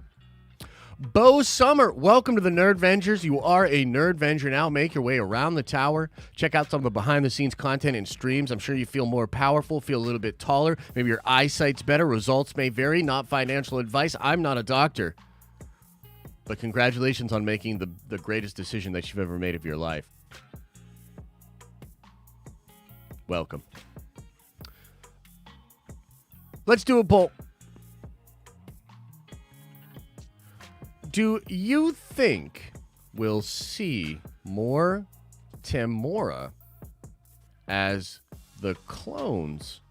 A: Bo Summer, welcome to the Nerd Vengers. You are a Nerd Venger now. Make your way around the tower. Check out some of the behind-the-scenes content and streams. I'm sure you feel more powerful, feel a little bit taller. Maybe your eyesight's better. Results may vary. Not financial advice. I'm not a doctor. But congratulations on making the greatest decision that you've ever made of your life. Welcome. Let's do a poll. Do you think we'll see more Tamora as the clones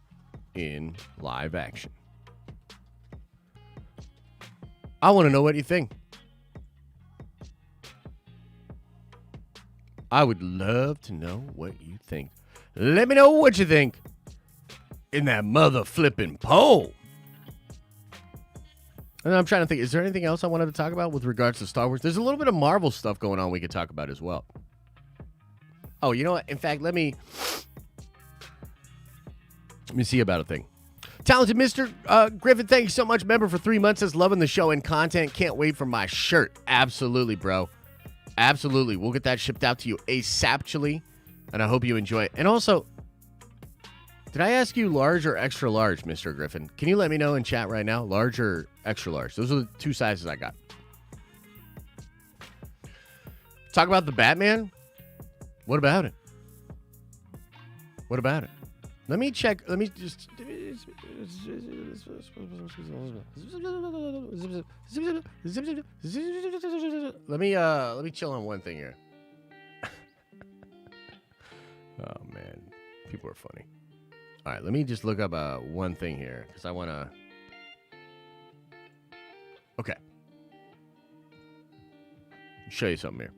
A: in live action? I want to know what you think. I would love to know what you think. Let me know what you think in that mother flipping poll. And I'm trying to think, is there anything else I wanted to talk about with regards to Star Wars? There's a little bit of Marvel stuff going on we could talk about as well. Oh, you know what? In fact, let me see about a thing. Talented Mr. Griffin, thank you so much. Member for 3 months, says loving the show and content. Can't wait for my shirt. Absolutely, bro. Absolutely. We'll get that shipped out to you ASAPtually, and I hope you enjoy it. And also, did I ask you large or extra large, Mr. Griffin? Can you let me know in chat right now? Large or extra large? Those are the two sizes I got. Talk about the Batman? What about it? What about it? Let me check. Let me just... Let me chill on one thing here. Oh, man. People are funny. All right, let me just look up one thing here, because I want to... Okay. Show you something here.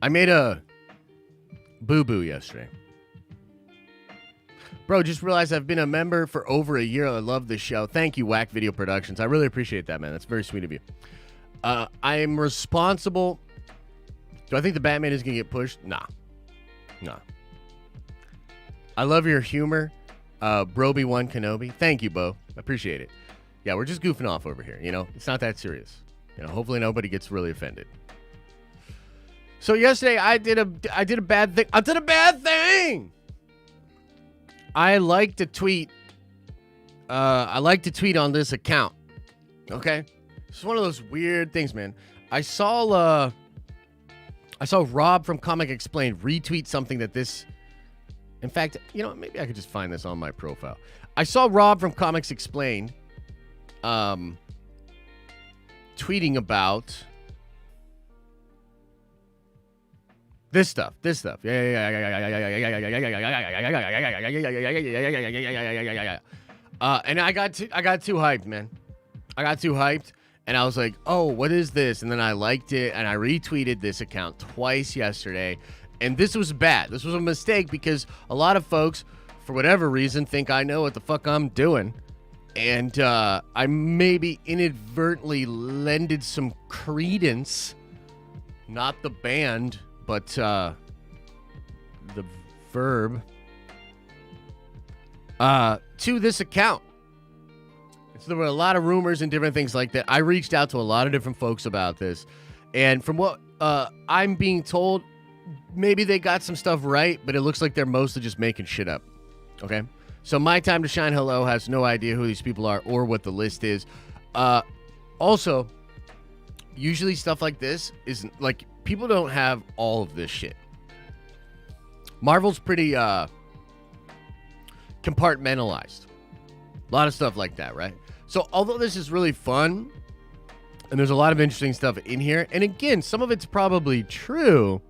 A: I made a boo-boo yesterday. Bro, just realized I've been a member for over a year. I love this show. Thank you, Whack Video Productions. I really appreciate that, man. That's very sweet of you. I am responsible. Do I think the Batman is going to get pushed? Nah. I love your humor. Broby1 Kenobi. Thank you, Bo. I appreciate it. Yeah, we're just goofing off over here, you know? It's not that serious. You know, hopefully nobody gets really offended. So yesterday I did a bad thing. I did a bad thing. I like to tweet on this account. Okay? It's one of those weird things, man. I saw Rob from Comic Explained retweet something that this. In fact, you know, maybe I could just find this on my profile. I saw Rob from Comics Explained tweeting about this stuff. And I got too hyped, man. I got too hyped, and I was like, "Oh, what is this?" And then I liked it, and I retweeted this account twice yesterday. And this was bad. This was a mistake because a lot of folks, for whatever reason, think I know what the fuck I'm doing. And I maybe inadvertently lended some credence, not the band, but the verb, to this account. So there were a lot of rumors and different things like that. I reached out to a lot of different folks about this. And from what I'm being told, maybe they got some stuff right, but it looks like they're mostly just making shit up. Okay? So My Time to Shine Hello has no idea who these people are or what the list is. Also, usually stuff like this is like, people don't have all of this shit. Marvel's pretty compartmentalized. A lot of stuff like that, right? So although this is really fun, and there's a lot of interesting stuff in here, and again, some of it's probably true,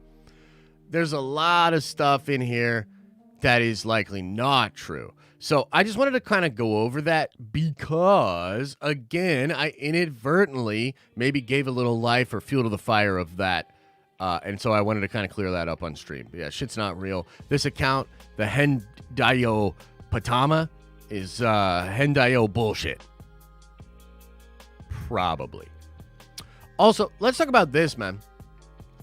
A: there's a lot of stuff in here that is likely not true. So I just wanted to kind of go over that because, again, I inadvertently maybe gave a little life or fuel to the fire of that. And so I wanted to kind of clear that up on stream. But yeah, shit's not real. This account, the Hendayo Patama, is Hendayo bullshit. Probably. Also, let's talk about this, man.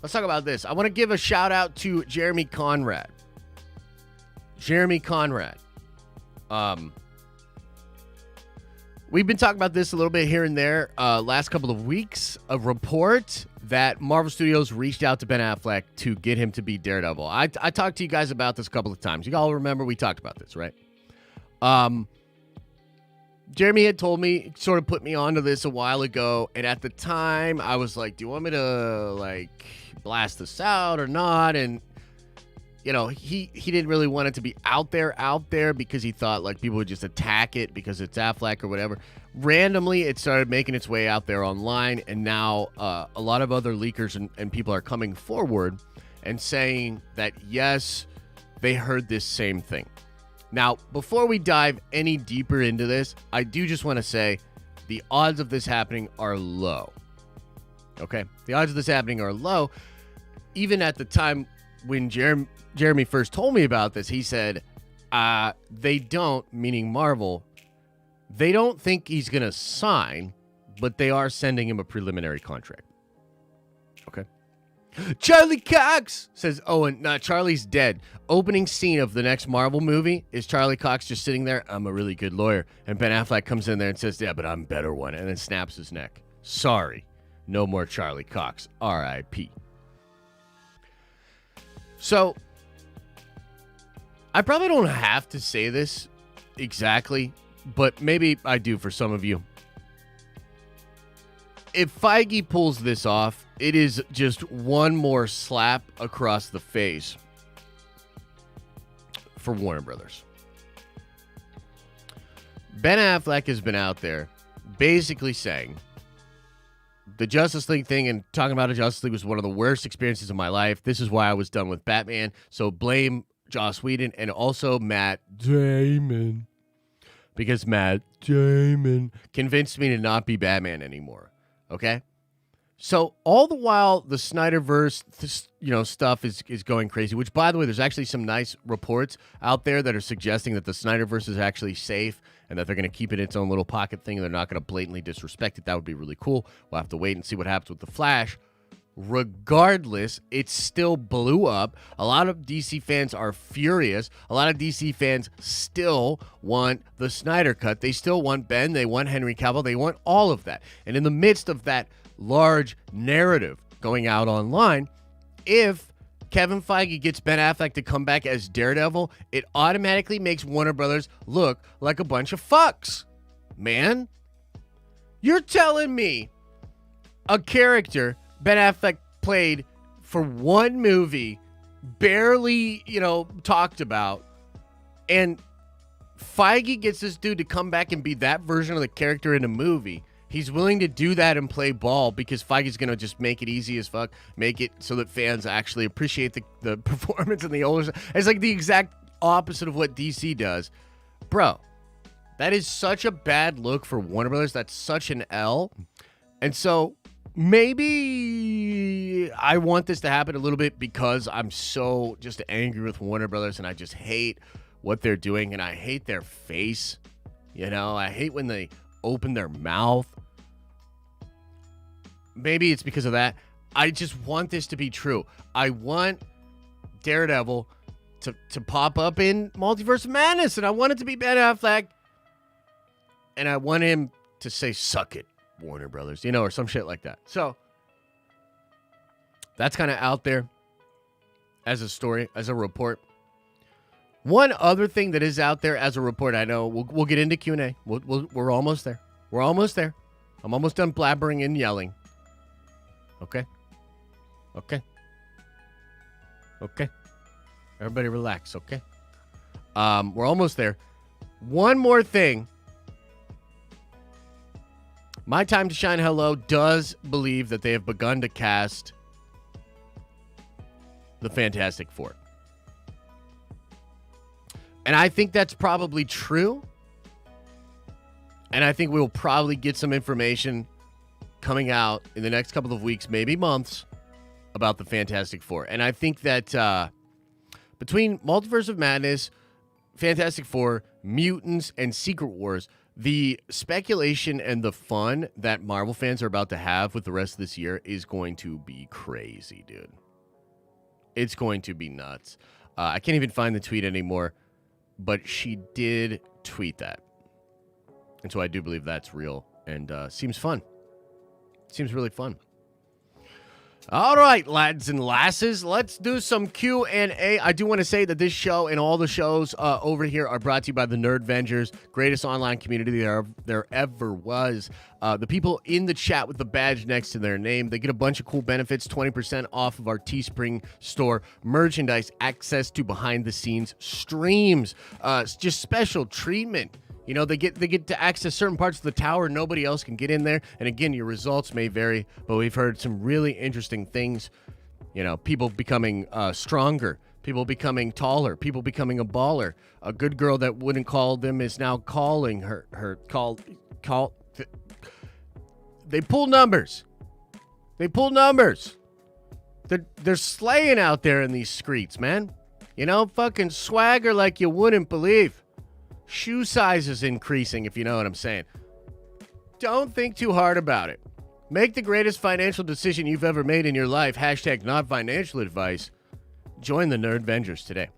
A: Let's talk about this. I want to give a shout out to Jeremy Conrad. Jeremy Conrad. We've been talking about this a little bit here and there last couple of weeks. A report that Marvel Studios reached out to Ben Affleck to get him to be Daredevil. I talked to you guys about this a couple of times. You all remember we talked about this, right? Jeremy had told me, sort of put me onto this a while ago, and at the time I was like, do you want me to like blast this out or not? And you know, he didn't really want it to be out there because he thought like people would just attack it because it's Affleck or whatever. Randomly, it started making its way out there online, and now a lot of other leakers and people are coming forward and saying that, yes, they heard this same thing. Now, before we dive any deeper into this, I do just want to say the odds of this happening are low. Okay? The odds of this happening are low. Even at the time when Jeremy first told me about this, he said, they don't, meaning Marvel, they don't think he's going to sign, but they are sending him a preliminary contract. Okay. Charlie Cox says, oh, and Charlie's dead. Opening scene of the next Marvel movie is Charlie Cox just sitting there. I'm a really good lawyer. And Ben Affleck comes in there and says, yeah, but I'm a better one. And then snaps his neck. Sorry. No more Charlie Cox. R.I.P. So, I probably don't have to say this exactly, but maybe I do for some of you. If Feige pulls this off, it is just one more slap across the face for Warner Brothers. Ben Affleck has been out there basically saying the Justice League thing and talking about a Justice League was one of the worst experiences of my life. This is why I was done with Batman. So blame Joss Whedon and also Matt Damon. Because Matt Damon convinced me to not be Batman anymore. Okay? So all the while the Snyderverse, stuff is going crazy, which, by the way, there's actually some nice reports out there that are suggesting that the Snyderverse is actually safe and that they're going to keep it its own little pocket thing and they're not going to blatantly disrespect it. That would be really cool. We'll have to wait and see what happens with The Flash. Regardless, it still blew up. A lot of DC fans are furious. A lot of DC fans still want the Snyder Cut. They still want Ben. They want Henry Cavill. They want all of that. And in the midst of that large narrative going out online, if Kevin Feige gets Ben Affleck to come back as Daredevil, it automatically makes Warner Brothers look like a bunch of fucks. Man, you're telling me a character Ben Affleck played for one movie, barely, talked about, and Feige gets this dude to come back and be that version of the character in a movie. He's willing to do that and play ball because Feige's going to just make it easy as fuck, make it so that fans actually appreciate the performance and the older. It's like the exact opposite of what DC does. Bro, that is such a bad look for Warner Brothers. That's such an L. And so maybe I want this to happen a little bit because I'm so just angry with Warner Brothers and I just hate what they're doing and I hate their face. I hate when they open their mouth. Maybe it's because of that. I just want this to be true. I want Daredevil to pop up in Multiverse of Madness, and I want it to be Ben Affleck, and I want him to say, "Suck it, Warner Brothers," or some shit like that. So that's kind of out there as a story, as a report. One other thing that is out there as a report, I know we'll get into Q&A. We're almost there. We're almost there. I'm almost done blabbering and yelling. Okay. Everybody relax, okay? We're almost there. One more thing. My Time to Shine Hello does believe that they have begun to cast the Fantastic Four. And I think that's probably true. And I think we'll probably get some information coming out in the next couple of weeks, maybe months, about the Fantastic Four. And I think that between Multiverse of Madness, Fantastic Four, Mutants, and Secret Wars, the speculation and the fun that Marvel fans are about to have with the rest of this year is going to be crazy, dude. It's going to be nuts. I can't even find the tweet anymore, but she did tweet that. And so I do believe that's real and seems fun. Seems really fun. All right, lads and lasses, let's do some Q&A. I do want to say that this show and all the shows over here are brought to you by the Nerdvengers, greatest online community there ever was. The people in the chat with the badge next to their name, they get a bunch of cool benefits, 20% off of our Teespring store, merchandise, access to behind-the-scenes streams, just special treatment. They get to access certain parts of the tower nobody else can get in there. And again, your results may vary, but we've heard some really interesting things. People becoming stronger, people becoming taller, people becoming a baller. A good girl that wouldn't call them is now calling her call. They pull numbers. They're slaying out there in these streets, man. Fucking swagger like you wouldn't believe. Shoe size is increasing, if you know what I'm saying. Don't think too hard about it. Make the greatest financial decision you've ever made in your life. Hashtag not financial advice. Join the Nerdvengers today.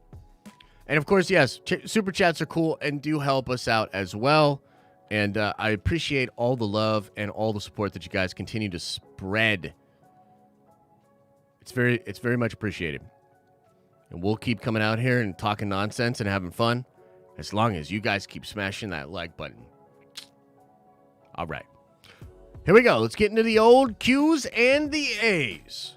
A: And of course, yes, super chats are cool and do help us out as well. And I appreciate all the love and all the support that you guys continue to spread. It's very much appreciated. And we'll keep coming out here and talking nonsense and having fun. As long as you guys keep smashing that like button. All right. Here we go. Let's get into the old Q's and the A's.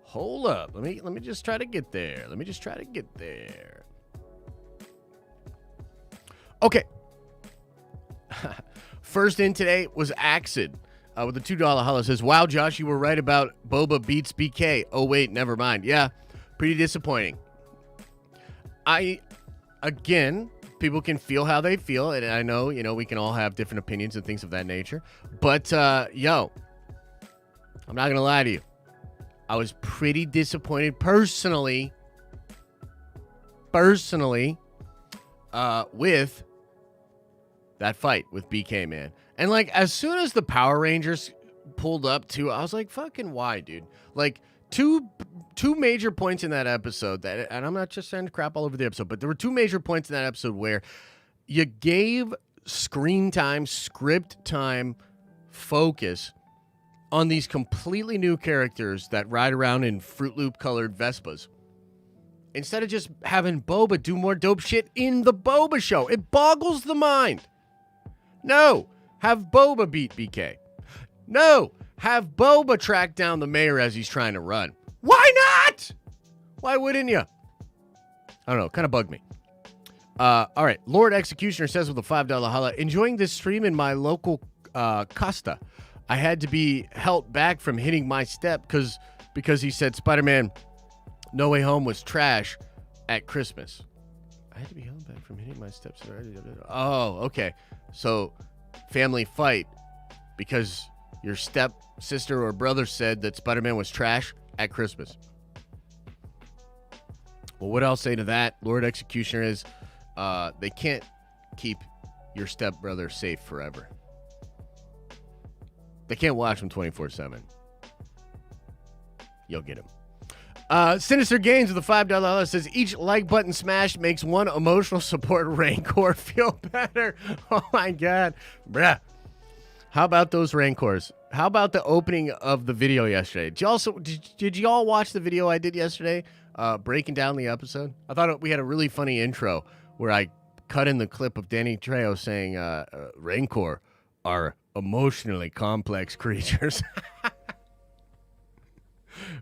A: Hold up. Let me just try to get there. Okay. First in today was Axid with a $2 holla. Says, wow, Josh, you were right about Boba beats BK. Oh, wait, never mind. Yeah, pretty disappointing. I, again, People can feel how they feel, and I know, we can all have different opinions and things of that nature. But, I'm not going to lie to you. I was pretty disappointed personally, with that fight with BK, man. And, like, as soon as the Power Rangers pulled up, too, I was like, fucking why, dude? Like, two major points in that episode that, and I'm not just saying crap all over the episode, but there were two major points in that episode where you gave screen time, script time, focus on these completely new characters that ride around in Fruit Loop colored Vespas, instead of just having Boba do more dope shit in the Boba show. It boggles the mind. No, have Boba beat BK. No, have Boba track down the mayor as he's trying to run. Why not? Why wouldn't you? I don't know. Kind of bugged me. All right. Lord Executioner says with a $5 holla, enjoying this stream in my local Costa. I had to be held back from hitting my step because he said Spider-Man No Way Home was trash at Christmas. I had to be held back from hitting my steps. Oh, okay. So, family fight because your step sister or brother said that Spider-Man was trash at Christmas. Well, what I'll say to that, Lord Executioner, is they can't keep your stepbrother safe forever. They can't watch him 24/7. You'll get him. Sinister Gains with a $5 says, each like button smash makes one emotional support Rancor feel better. Oh, my God. Bruh. How about those Rancors? How about the opening of the video yesterday? Did you all watch the video I did yesterday, breaking down the episode? I thought we had a really funny intro where I cut in the clip of Danny Trejo saying, Rancor are emotionally complex creatures.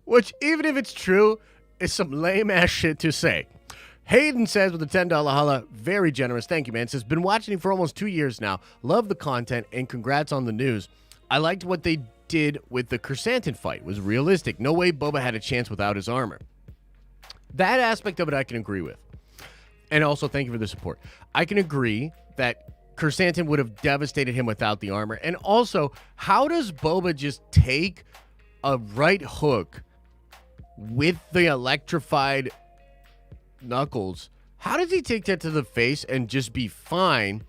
A: Which, even if it's true, is some lame-ass shit to say. Hayden says with a $10 holla, very generous. Thank you, man. Says, been watching you for almost 2 years now. Love the content, and congrats on the news. I liked what they did with the Chrysanthemum fight. It was realistic. No way Boba had a chance without his armor. That aspect of it I can agree with. And also, thank you for the support. I can agree that Chrysanthemum would have devastated him without the armor. And also, how does Boba just take a right hook with the electrified knuckles? How does he take that to the face and just be fine?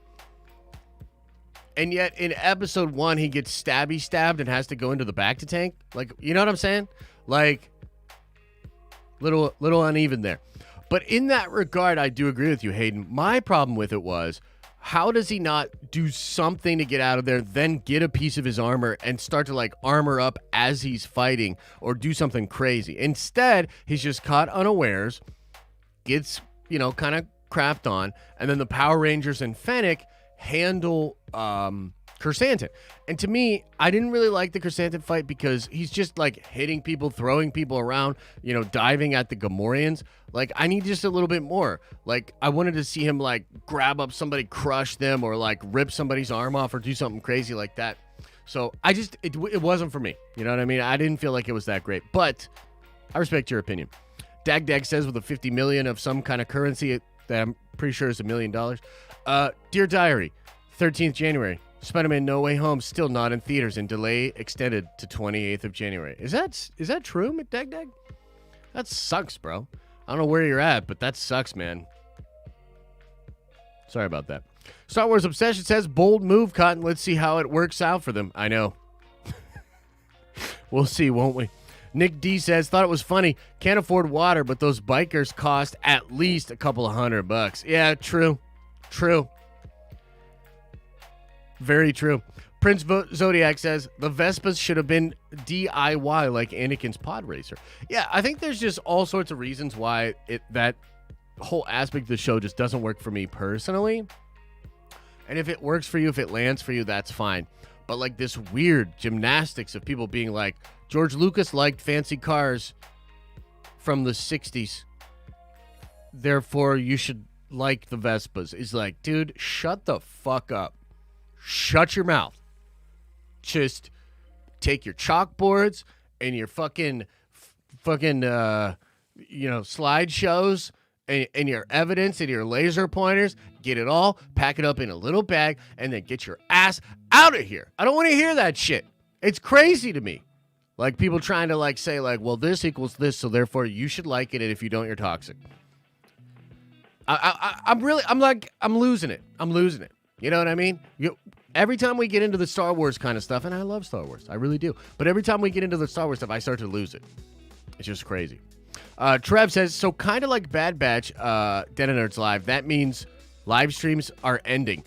A: And yet in episode 1, he gets stabbed and has to go into the back to tank. Like, you know what I'm saying? Like, little uneven there. But in that regard, I do agree with you, Hayden. My problem with it was, how does he not do something to get out of there, then get a piece of his armor and start to, like, armor up as he's fighting or do something crazy? Instead, he's just caught unawares, gets, kind of crapped on, and then the Power Rangers and Fennec handle Chrysanthemum. And to me, I didn't really like the Chrysanthemum fight because he's just, like, hitting people, throwing people around, diving at the Gamorreans. Like, I need just a little bit more. Like, I wanted to see him, like, grab up somebody, crush them, or, like, rip somebody's arm off or do something crazy like that. So, it wasn't for me. You know what I mean? I didn't feel like it was that great. But I respect your opinion. Dag says with a 50 million of some kind of currency that I'm pretty sure is $1 million. Dear Diary, 13th January. Spider-Man No Way Home still not in theaters and delay extended to 28th of January. Is that true, McDag? That sucks, bro. I don't know where you're at, but that sucks, man. Sorry about that. Star Wars Obsession says, bold move, Cotton. Let's see how it works out for them. I know. We'll see, won't we? Nick D says, thought it was funny. Can't afford water, but those bikers cost at least a couple of $100. Yeah, true. Very true. Prince Zodiac says, the Vespas should have been DIY like Anakin's pod racer. Yeah, I think there's just all sorts of reasons why that whole aspect of the show just doesn't work for me personally. And if it works for you, if it lands for you, that's fine. But like this weird gymnastics of people being like, George Lucas liked fancy cars from the 60s. Therefore, you should like the Vespas. Is like, dude, shut the fuck up. Shut your mouth. Just take your chalkboards and your fucking slideshows and your evidence and your laser pointers, get it all, pack it up in a little bag, and then get your ass out of here. I don't want to hear that shit. It's crazy to me. Like people trying to like say like, well, this equals this, so therefore you should like it, and if you don't, you're toxic. I'm losing it. I'm losing it. You know what I mean? Every time we get into the Star Wars kind of stuff, and I love Star Wars, I really do. But every time we get into the Star Wars stuff, I start to lose it. It's just crazy. Trev says, so kind of like Bad Batch, Den of Nerds Live, that means live streams are ending.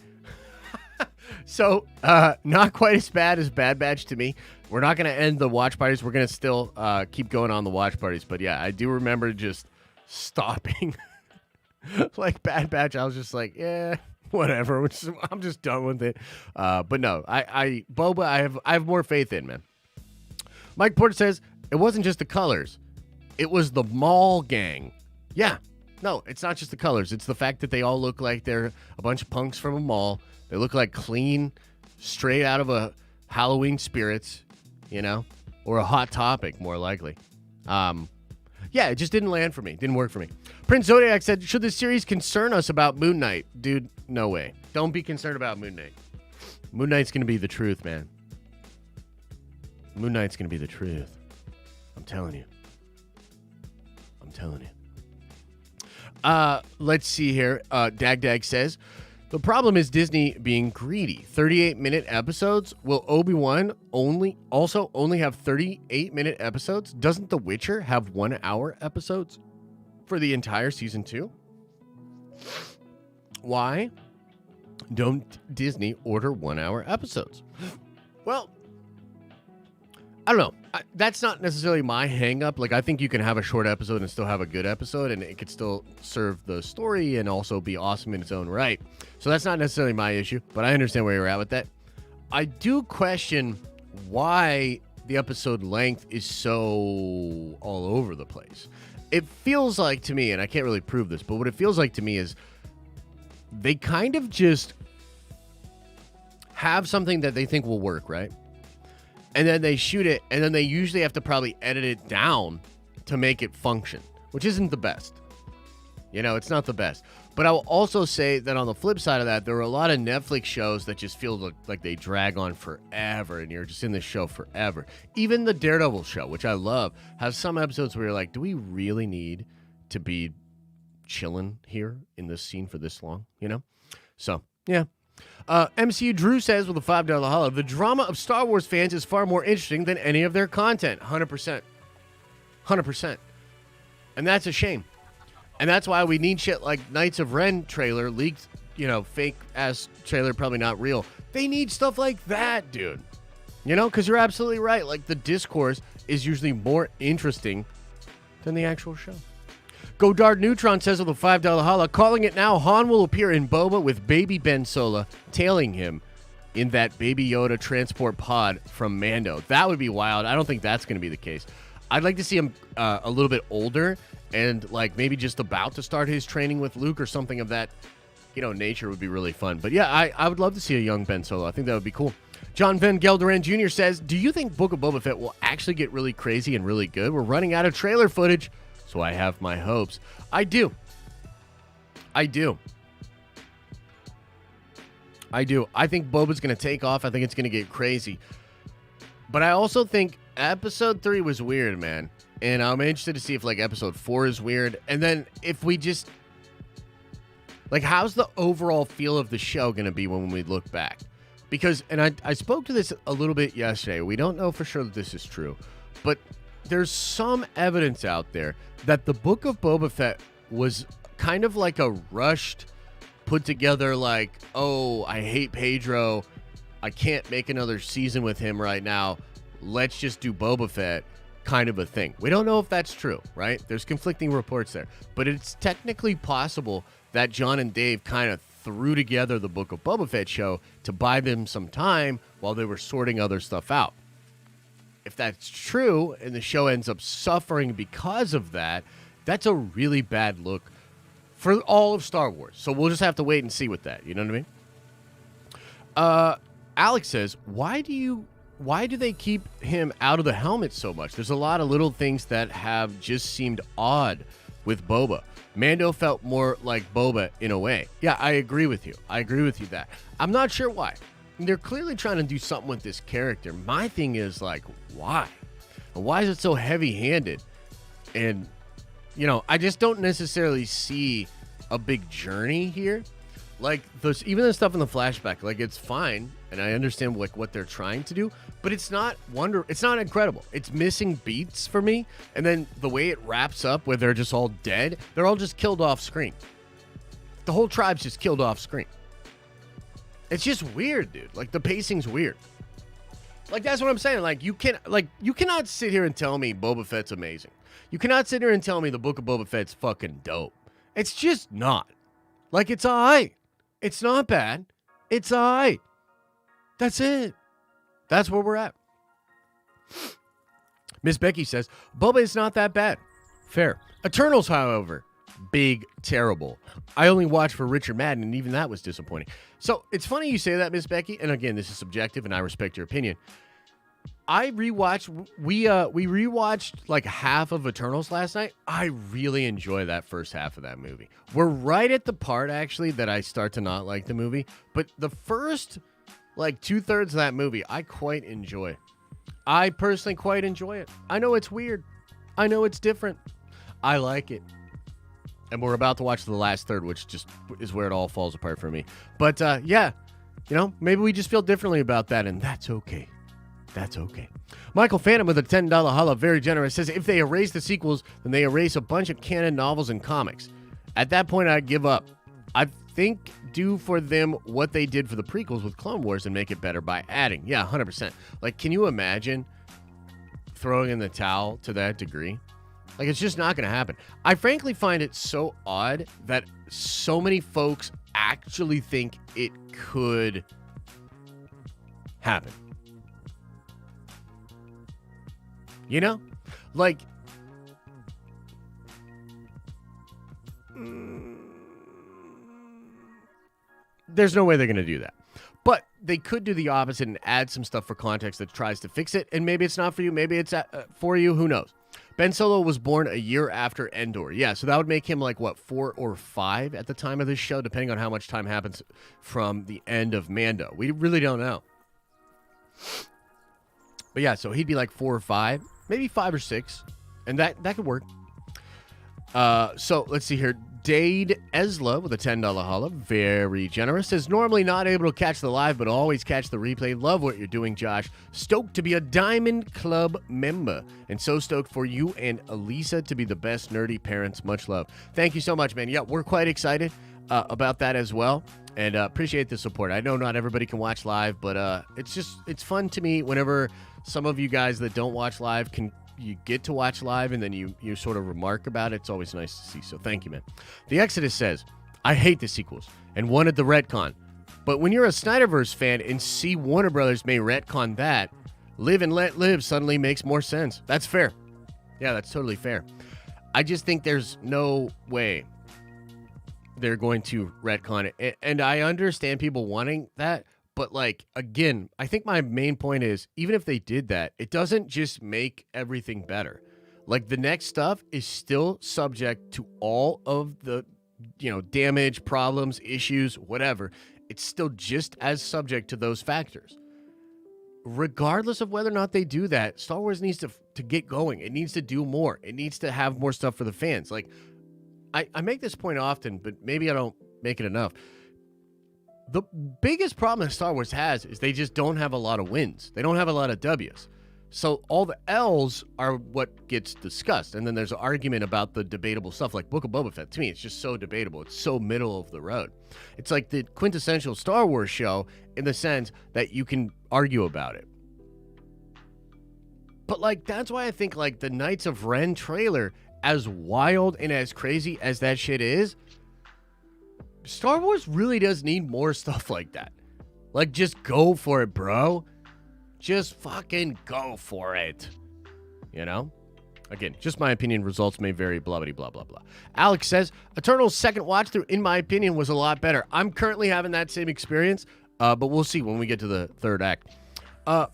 A: So, not quite as bad as Bad Batch to me. We're not going to end the watch parties. We're going to still keep going on the watch parties. But yeah, I do remember just stopping. Like Bad Batch, I was just like, yeah, whatever. I'm just done with it. But no, Boba, I have more faith in, man. Mike Porter says, it wasn't just the colors. It was the mall gang. Yeah. No, it's not just the colors. It's the fact that they all look like they're a bunch of punks from a mall. They look like clean, straight out of a Halloween Spirits, you know, or a Hot Topic, more likely. Yeah, it just didn't land for me. Didn't work for me. Prince Zodiac said, should this series concern us about Moon Knight? Dude, no way. Don't be concerned about Moon Knight. Moon Knight's going to be the truth, man. Moon Knight's going to be the truth. I'm telling you. I'm telling you. Let's see here. Dag says, the problem is Disney being greedy. 38-minute episodes? Will Obi-Wan only have 38-minute episodes? Doesn't The Witcher have 1 hour episodes for the entire season 2? Why don't Disney order 1 hour episodes? Well, I don't know. That's not necessarily my hang up. Like, I think you can have a short episode and still have a good episode, and it could still serve the story and also be awesome in its own right. So that's not necessarily my issue, but I understand where you're at with that. I do question why the episode length is so all over the place. It feels like to me, and I can't really prove this, but what it feels like to me is they kind of just have something that they think will work, right? And then they shoot it, and then they usually have to probably edit it down to make it function, which isn't the best. You know, it's not the best. But I will also say that on the flip side of that, there are a lot of Netflix shows that just feel like they drag on forever, and you're just in this show forever. Even the Daredevil show, which I love, has some episodes where you're like, do we really need to be chilling here in this scene for this long? You know? So, yeah. MCU Drew says with a $5 holla, the drama of Star Wars fans is far more interesting than any of their content. 100%. 100%. And that's a shame. And that's why we need shit like Knights of Ren trailer, leaked, fake ass trailer, probably not real. They need stuff like that, dude. You know, because you're absolutely right. Like, the discourse is usually more interesting than the actual show. Godard Neutron says with a $5 holla, calling it now, Han will appear in Boba with baby Ben Solo tailing him in that Baby Yoda transport pod from Mando. That would be wild. I don't think that's going to be the case. I'd like to see him a little bit older and like maybe just about to start his training with Luke or something of that, nature would be really fun. But yeah, I would love to see a young Ben Solo. I think that would be cool. John Van Gelderand Jr. says, do you think Book of Boba Fett will actually get really crazy and really good? We're running out of trailer footage, so I have my hopes. I do. I think Boba's going to take off. I think it's going to get crazy. But I also think episode 3 was weird, man. And I'm interested to see if, episode 4 is weird. And then if we just... how's the overall feel of the show going to be when we look back? Because, and I spoke to this a little bit yesterday. We don't know for sure that this is true. But there's some evidence out there that the Book of Boba Fett was kind of like a rushed, put together oh, I hate Pedro. I can't make another season with him right now. Let's just do Boba Fett kind of a thing. We don't know if that's true, right? There's conflicting reports there. But it's technically possible that John and Dave kind of threw together the Book of Boba Fett show to buy them some time while they were sorting other stuff out. If that's true and the show ends up suffering because of that, that's a really bad look for all of Star Wars. So we'll just have to wait and see with that. You know what I mean? Alex says, why do they keep him out of the helmet so much? There's a lot of little things that have just seemed odd with Boba. Mando felt more like Boba in a way. Yeah, I agree with you. That. I'm not sure why. They're clearly trying to do something with this character. My thing is like, why? Why is it so heavy-handed? And, I just don't necessarily see a big journey here. Like, even the stuff in the flashback, like, it's fine, and I understand what they're trying to do, but it's not incredible. It's missing beats for me, and then the way it wraps up where they're just all dead, they're all just killed off screen. The whole tribe's just killed off screen. It's just weird, dude. Like, the pacing's weird. Like, that's what I'm saying. Like, you cannot sit here and tell me Boba Fett's amazing. You cannot sit here and tell me the Book of Boba Fett's fucking dope. It's just not. Like, it's alright. It's not bad. It's alright. That's it. That's where we're at. Miss Becky says, Boba is not that bad. Fair. Eternals, however, big, terrible. I only watched for Richard Madden, and even that was disappointing. So, it's funny you say that, Miss Becky, and again, this is subjective, and I respect your opinion. We rewatched like half of Eternals last night. I really enjoy that first half of that movie. We're right at the part, actually, that I start to not like the movie. But the first, like, 2/3 of that movie, I quite enjoy. I personally quite enjoy it. I know it's weird. I know it's different. I like it. And we're about to watch the last third, which just is where it all falls apart for me. But, yeah, maybe we just feel differently about that, and that's okay. That's okay. Michael Phantom with a $10 holla, very generous, says, if they erase the sequels, then they erase a bunch of canon novels and comics. At that point, I'd give up. I think do for them what they did for the prequels with Clone Wars and make it better by adding. Yeah, 100%. Like, can you imagine throwing in the towel to that degree? Like, it's just not going to happen. I frankly find it so odd that so many folks actually think it could happen. Like, there's no way they're going to do that. But they could do the opposite and add some stuff for context that tries to fix it. And maybe it's not for you. Maybe it's for you. Who knows? Ben Solo was born a year after Endor. Yeah, so that would make him like, 4 or 5 at the time of this show, depending on how much time happens from the end of Mando. We really don't know. But yeah, so he'd be like 4 or 5. Maybe 5 or 6, and that could work. So let's see here. Dade Esla with a $10 holla, very generous, says, normally not able to catch the live, but always catch the replay. Love what you're doing, Josh. Stoked to be a Diamond Club member, and so stoked for you and Elisa to be the best nerdy parents. Much love. Thank you so much, man. Yeah, we're quite excited about that as well, and appreciate the support. I know not everybody can watch live, but it's fun to me whenever some of you guys that don't watch live you get to watch live, and then you sort of remark about it. It's always nice to see. So thank you, man. The Exodus says, I hate the sequels and wanted the retcon. But when you're a Snyderverse fan and see Warner Brothers may retcon that, live and let live suddenly makes more sense. That's fair. Yeah, that's totally fair. I just think there's no way they're going to retcon it. And I understand people wanting that. But, like, again, I think my main point is, even if they did that, it doesn't just make everything better. Like, the next stuff is still subject to all of the, damage, problems, issues, whatever. It's still just as subject to those factors. Regardless of whether or not they do that, Star Wars needs to get going. It needs to do more. It needs to have more stuff for the fans. Like, I make this point often, but maybe I don't make it enough. The biggest problem that Star Wars has is they just don't have a lot of wins. They don't have a lot of W's. So all the L's are what gets discussed. And then there's an argument about the debatable stuff like Book of Boba Fett. To me, it's just so debatable. It's so middle of the road. It's like the quintessential Star Wars show in the sense that you can argue about it. But, like, that's why I think, like, the Knights of Ren trailer, as wild and as crazy as that shit is, Star Wars really does need more stuff like that. Like, just go for it, bro. Just fucking go for it. Again, just my opinion. Results may vary, blah, blah, blah, blah, blah. Alex says, Eternal's second watch through, in my opinion, was a lot better. I'm currently having that same experience, but we'll see when we get to the third act.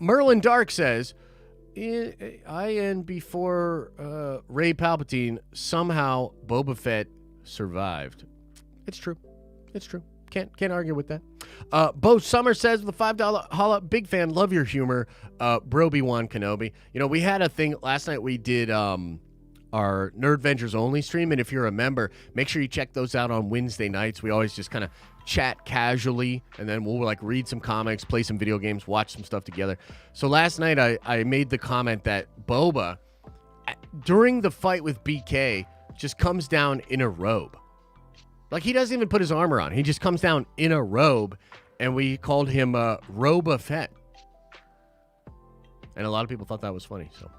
A: Merlin Dark says, before Rey Palpatine, somehow Boba Fett survived. It's true. It's true. Can't argue with that. Bo Summer says with a $5 holla, big fan, love your humor. Broby Wan Kenobi. You know, we had a thing last night. We did our Nerd Ventures only stream, and if you're a member, make sure you check those out on Wednesday nights. We always just kind of chat casually, and then we'll like read some comics, play some video games, watch some stuff together. So last night I made the comment that Boba, during the fight with BK, just comes down in a robe. Like, he doesn't even put his armor on. He just comes down in a robe, and we called him Boba Fett. And a lot of people thought that was funny, so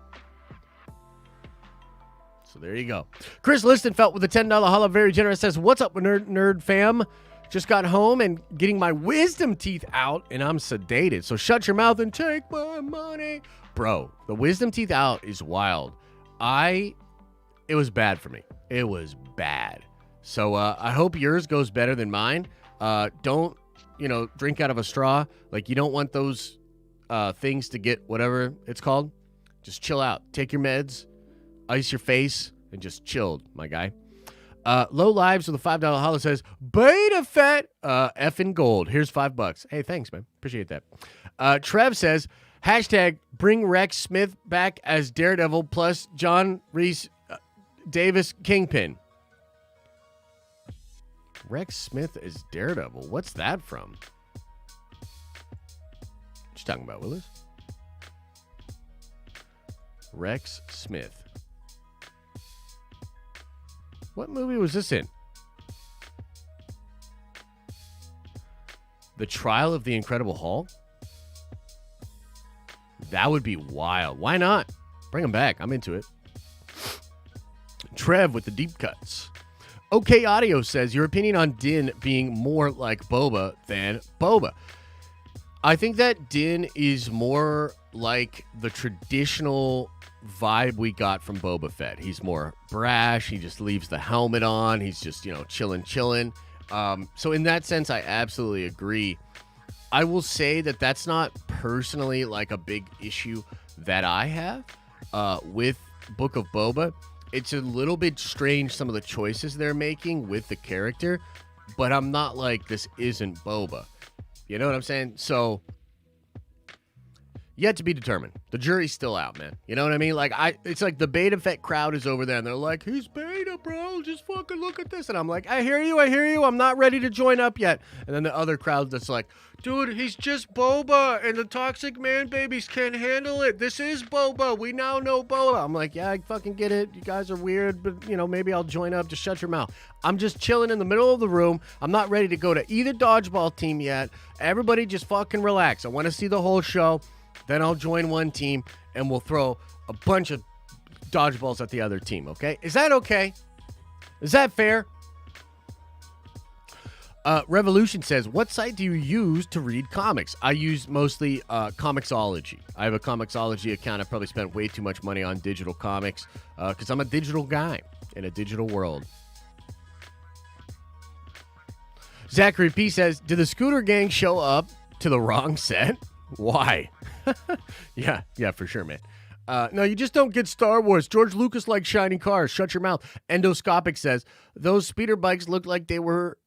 A: there you go. Chris Listenfelt with a $10 holla, very generous, says, what's up, nerd fam? Just got home and getting my wisdom teeth out, and I'm sedated. So shut your mouth and take my money. Bro, the wisdom teeth out is wild. It was bad for me. It was bad. So I hope yours goes better than mine. Don't, drink out of a straw. Like, you don't want those things to get whatever it's called. Just chill out. Take your meds, ice your face, and just chilled, my guy. Low Lives with a $5 holla says, Beta Fett, effing gold. Here's $5. Hey, thanks, man. Appreciate that. Trev says, hashtag bring Rex Smith back as Daredevil plus John Reese Davis Kingpin. Rex Smith is Daredevil. What's that from? What you talking about, Willis? Rex Smith. What movie was this in? The Trial of the Incredible Hulk? That would be wild. Why not? Bring him back. I'm into it. Trev with the deep cuts. OK Audio says, your opinion on Din being more like Boba than Boba. I think that Din is more like the traditional vibe we got from Boba Fett. He's more brash. He just leaves the helmet on. He's just, chilling. So in that sense, I absolutely agree. I will say that that's not personally like a big issue that I have with Book of Boba. It's a little bit strange, some of the choices they're making with the character, but I'm not like, this isn't Boba. You know what I'm saying? So, yet to be determined. The jury's still out, man. You know what I mean? Like, it's like the Beta Fett crowd is over there, and they're like, he's Beta, bro. Just fucking look at this. And I'm like, I hear you. I'm not ready to join up yet. And then the other crowd that's like, dude, he's just Boba, and the toxic man babies can't handle it. This is Boba. We now know Boba. I'm like, yeah, I fucking get it. You guys are weird, but, maybe I'll join up. Just shut your mouth. I'm just chilling in the middle of the room. I'm not ready to go to either dodgeball team yet. Everybody just fucking relax. I want to see the whole show. Then I'll join one team, and we'll throw a bunch of dodgeballs at the other team, okay? Is that okay? Is that fair? Revolution says, what site do you use to read comics? I use mostly Comixology. I have a Comixology account. I've probably spent way too much money on digital comics because I'm a digital guy in a digital world. Zachary P says, did the Scooter Gang show up to the wrong set? Why? Yeah, for sure, man. No, you just don't get Star Wars. George Lucas likes shiny cars. Shut your mouth. Endoscopic says, those speeder bikes looked like they were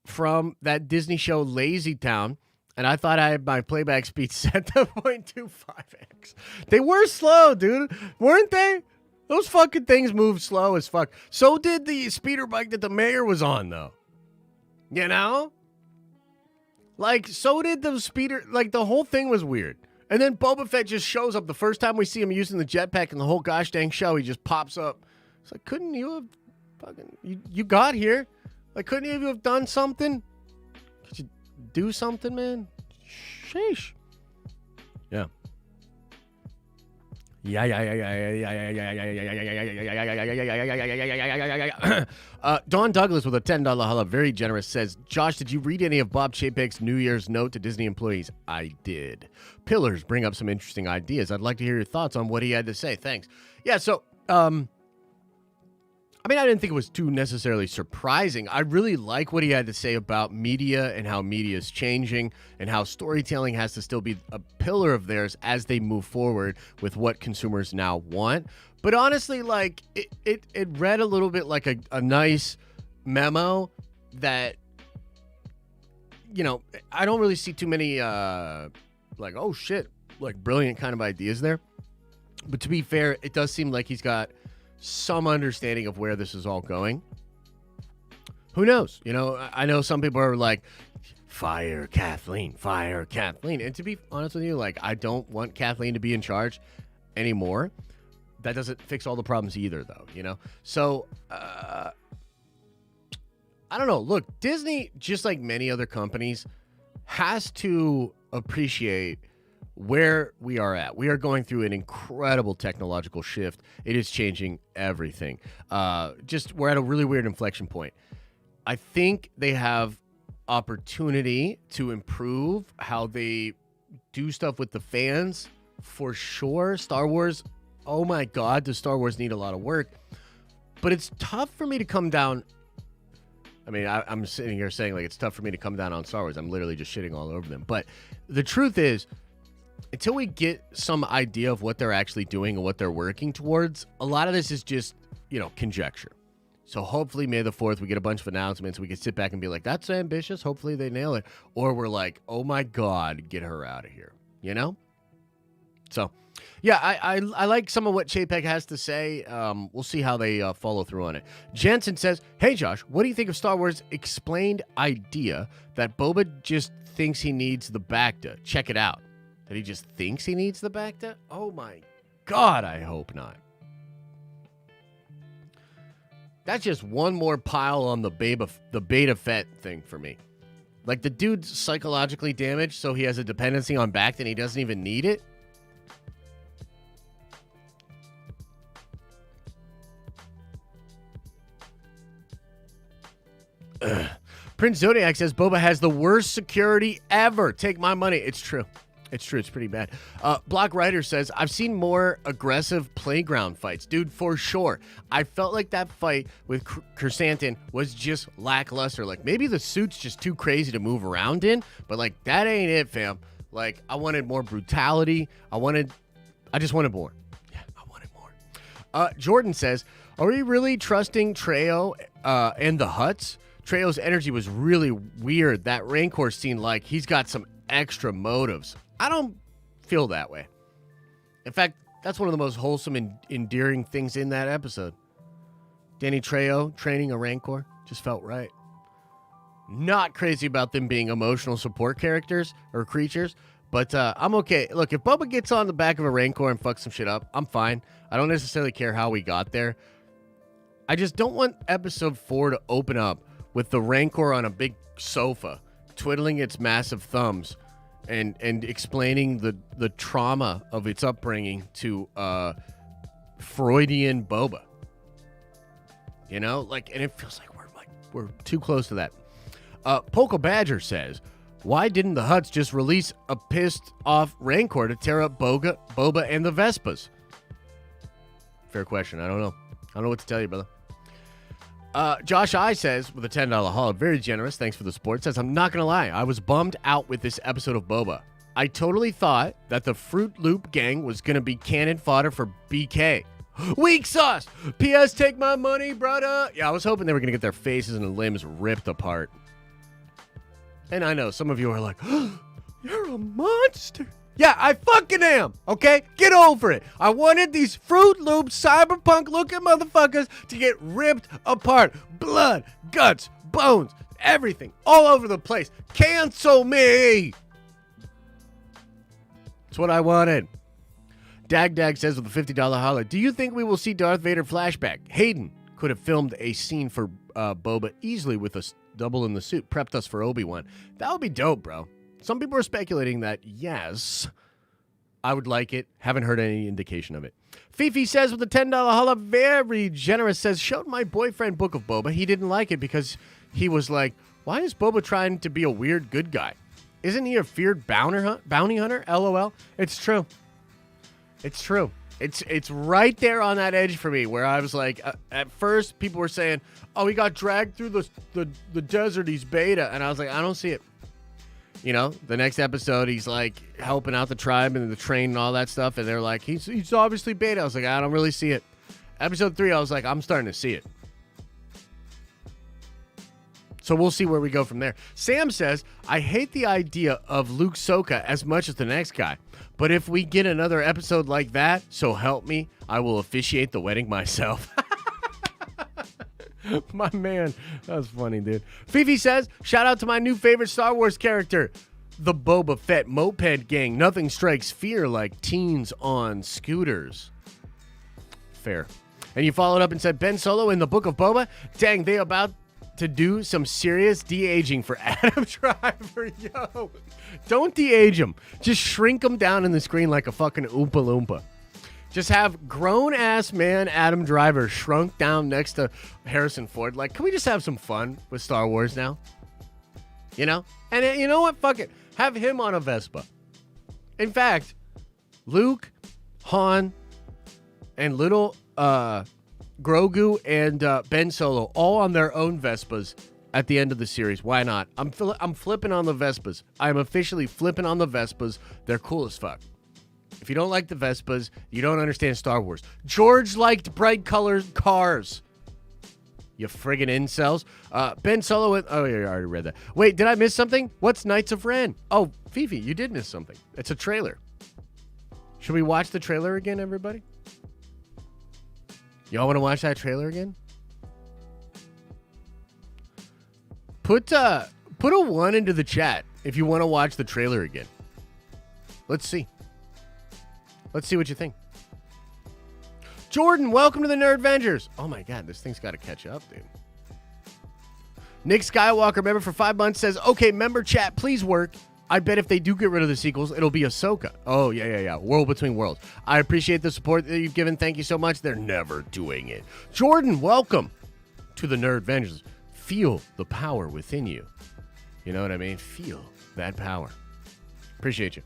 A: from that Disney show Lazy Town, and I thought I had my playback speed set to 0.25x. They were slow, dude. Weren't they? Those fucking things moved slow as fuck. So did the speeder bike that the mayor was on, though. You know? Like, so did the speeder. Like, the whole thing was weird. And then Boba Fett just shows up. The first time we see him using the jetpack in the whole gosh dang show, he just pops up. It's like, couldn't you have fucking... You got here. Like, couldn't you have done something? Could you do something, man? Sheesh. Yeah. Don Douglas with a $10 holla, very generous, says, Josh, did you read any of Bob Chapek's New Year's note to Disney employees? I did. Pillars bring up some interesting ideas. I'd like to hear your thoughts on what he had to say. Thanks. Yeah, so, I didn't think it was too necessarily surprising. I really like what he had to say about media and how media is changing and how storytelling has to still be a pillar of theirs as they move forward with what consumers now want. But honestly, like, it read a little bit like a nice memo that, I don't really see too many, like, oh shit, like brilliant kind of ideas there. But to be fair, it does seem like he's got some understanding of where this is all going. Who knows? I know some people are like, fire Kathleen. And to be honest with you, like, I don't want Kathleen to be in charge anymore. That doesn't fix all the problems either, though, So, I don't know. Look, Disney, just like many other companies, has to appreciate where we are at. We are going through an incredible technological shift. It is changing everything. We're at a really weird inflection point. I think they have opportunity to improve how they do stuff with the fans, for sure. Star Wars, oh my God, does Star Wars need a lot of work? But it's tough for me to come down. I mean, I'm sitting here saying, like, it's tough for me to come down on Star Wars. I'm literally just shitting all over them. But the truth is, until we get some idea of what they're actually doing and what they're working towards, a lot of this is just, conjecture. So hopefully May the 4th, we get a bunch of announcements. We can sit back and be like, that's ambitious. Hopefully they nail it. Or we're like, oh my God, get her out of here. So, yeah, I like some of what Chapek has to say. We'll see how they follow through on it. Jensen says, hey, Josh, what do you think of Star Wars' explained idea that Boba just thinks he needs the Bacta? Check it out. That he just thinks he needs the Bacta? Oh my God, I hope not. That's just one more pile on the Beta Fett thing for me. Like, the dude's psychologically damaged, so he has a dependency on Bacta and he doesn't even need it? Ugh. Prince Zodiac says Boba has the worst security ever. Take my money. It's true. It's pretty bad. Block Rider says, I've seen more aggressive playground fights. Dude, for sure. I felt like that fight with Chrysanthemum was just lackluster. Like, maybe the suit's just too crazy to move around in, but, like, that ain't it, fam. Like, I wanted more brutality. I just wanted more. Yeah, I wanted more. Jordan says, are we really trusting Treo and the Hutts? Treo's energy was really weird. That Rancor scene, like, he's got some extra motives. I don't feel that way. In fact, that's one of the most wholesome and endearing things in that episode. Danny Trejo training a Rancor just felt right. Not crazy about them being emotional support characters or creatures, but I'm okay. Look, if Bubba gets on the back of a Rancor and fucks some shit up, I'm fine. I don't necessarily care how we got there. I just don't want episode 4 to open up with the Rancor on a big sofa, twiddling its massive thumbs, and explaining the trauma of its upbringing to Freudian Boba. And it feels like we're too close to that. Polka Badger says, why didn't the Hutts just release a pissed off Rancor to tear up Boba and the Vespas? Fair question. I don't know. I don't know what to tell you, brother. Josh I says, with a $10 haul, very generous, thanks for the support, says, I'm not going to lie, I was bummed out with this episode of Boba. I totally thought that the Fruit Loop gang was going to be cannon fodder for BK. Weak sauce! P.S. Take my money, brother! Yeah, I was hoping they were going to get their faces and limbs ripped apart. And I know, some of you are like, oh, you're a monster. Yeah, I fucking am, okay? Get over it. I wanted these Fruit Loop cyberpunk-looking motherfuckers to get ripped apart. Blood, guts, bones, everything, all over the place. Cancel me! That's what I wanted. Dag says with a $50 holler, do you think we will see Darth Vader flashback? Hayden could have filmed a scene for Boba easily with a double in the suit, prepped us for Obi-Wan. That would be dope, bro. Some people are speculating that, yes, I would like it. Haven't heard any indication of it. Fifi says with a $10 holla, very generous, says, showed my boyfriend Book of Boba. He didn't like it because he was like, why is Boba trying to be a weird good guy? Isn't he a feared bounty hunter? LOL. It's true. It's true. It's right there on that edge for me where I was like, at first people were saying, oh, he got dragged through the desert. He's beta. And I was like, I don't see it. The next episode, he's like helping out the tribe and the train and all that stuff. And they're like, he's obviously beta. I was like, I don't really see it. Episode 3, I was like, I'm starting to see it. So we'll see where we go from there. Sam says, I hate the idea of Luke Soka as much as the next guy. But if we get another episode like that, so help me, I will officiate the wedding myself. My man. That was funny, dude. Fifi says, shout out to my new favorite Star Wars character, the Boba Fett Moped Gang. Nothing strikes fear like teens on scooters. Fair. And you followed up and said, Ben Solo in the Book of Boba? Dang, they about to do some serious de-aging for Adam Driver. Yo, don't de-age him. Just shrink him down in the screen like a fucking Oompa Loompa. Just have grown-ass man Adam Driver shrunk down next to Harrison Ford. Like, can we just have some fun with Star Wars now? You know? And you know what? Fuck it. Have him on a Vespa. In fact, Luke, Han, and little Grogu and Ben Solo all on their own Vespas at the end of the series. Why not? I'm flipping on the Vespas. I'm officially flipping on the Vespas. They're cool as fuck. If you don't like the Vespas, you don't understand Star Wars. George liked bright colored cars. You friggin' incels. Ben Solo with... Oh, yeah, I already read that. Wait, did I miss something? What's Knights of Ren? Oh, Fifi, you did miss something. It's a trailer. Should we watch the trailer again, everybody? Y'all want to watch that trailer again? Put a 1 into the chat if you want to watch the trailer again. Let's see. Let's see what you think. Jordan, welcome to the Nerd Vengers. Oh my God, this thing's got to catch up, dude. Nick Skywalker, member for 5 months, says, okay, member chat, please work. I bet if they do get rid of the sequels, it'll be Ahsoka. Oh, yeah. World Between Worlds. I appreciate the support that you've given. Thank you so much. They're never doing it. Jordan, welcome to the Nerd Vengers. Feel the power within you. You know what I mean? Feel that power. Appreciate you.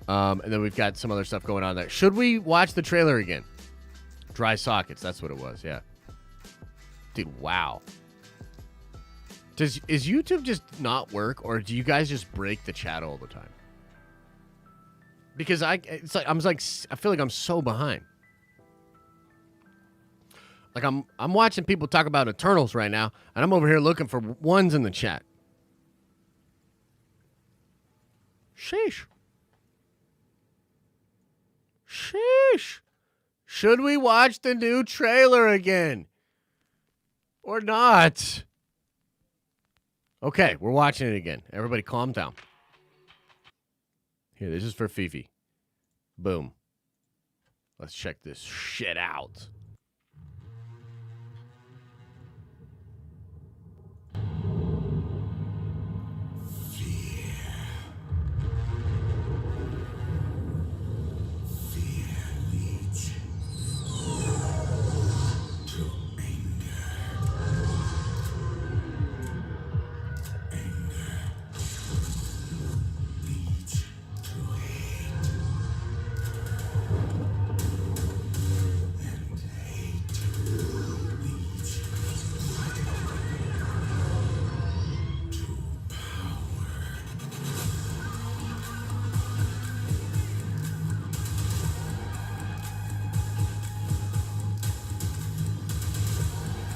A: And then we've got some other stuff going on there. Should we watch the trailer again? Dry sockets. That's what it was. Yeah. Dude, wow. Is YouTube just not work, or do you guys just break the chat all the time? Because I feel like I'm so behind. Like I'm watching people talk about Eternals right now, and I'm over here looking for ones in the chat. Sheesh. Should we watch the new trailer again? Or not? Okay, we're watching it again. Everybody calm down. Here, this is for Fifi. Boom. Let's check this shit out.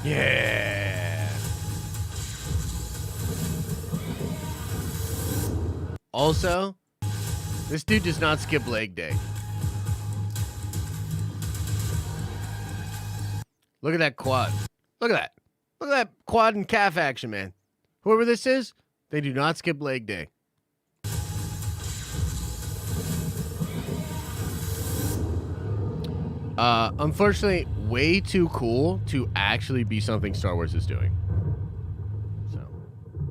A: Yeah. Also, this dude does not skip leg day. Look at that quad. Look at that. Look at that quad and calf action, man. Whoever this is, they do not skip leg day. Unfortunately, way too cool to actually be something Star Wars is doing. So,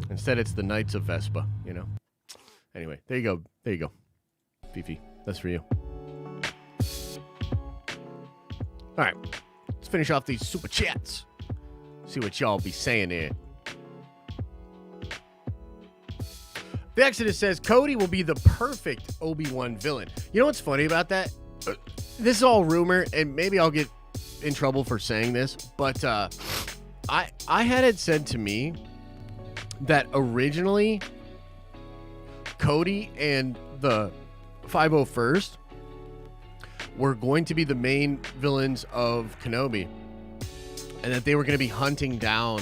A: instead it's the Knights of Vespa, you know? Anyway, there you go. There you go. Fifi, that's for you. All right, let's finish off these super chats. See what y'all be saying there. The Exodus says, Cody will be the perfect Obi-Wan villain. You know what's funny about that? This is all rumor, and maybe I'll get in trouble for saying this, but I had it said to me that originally Cody and the 501st were going to be the main villains of Kenobi, and that they were going to be hunting down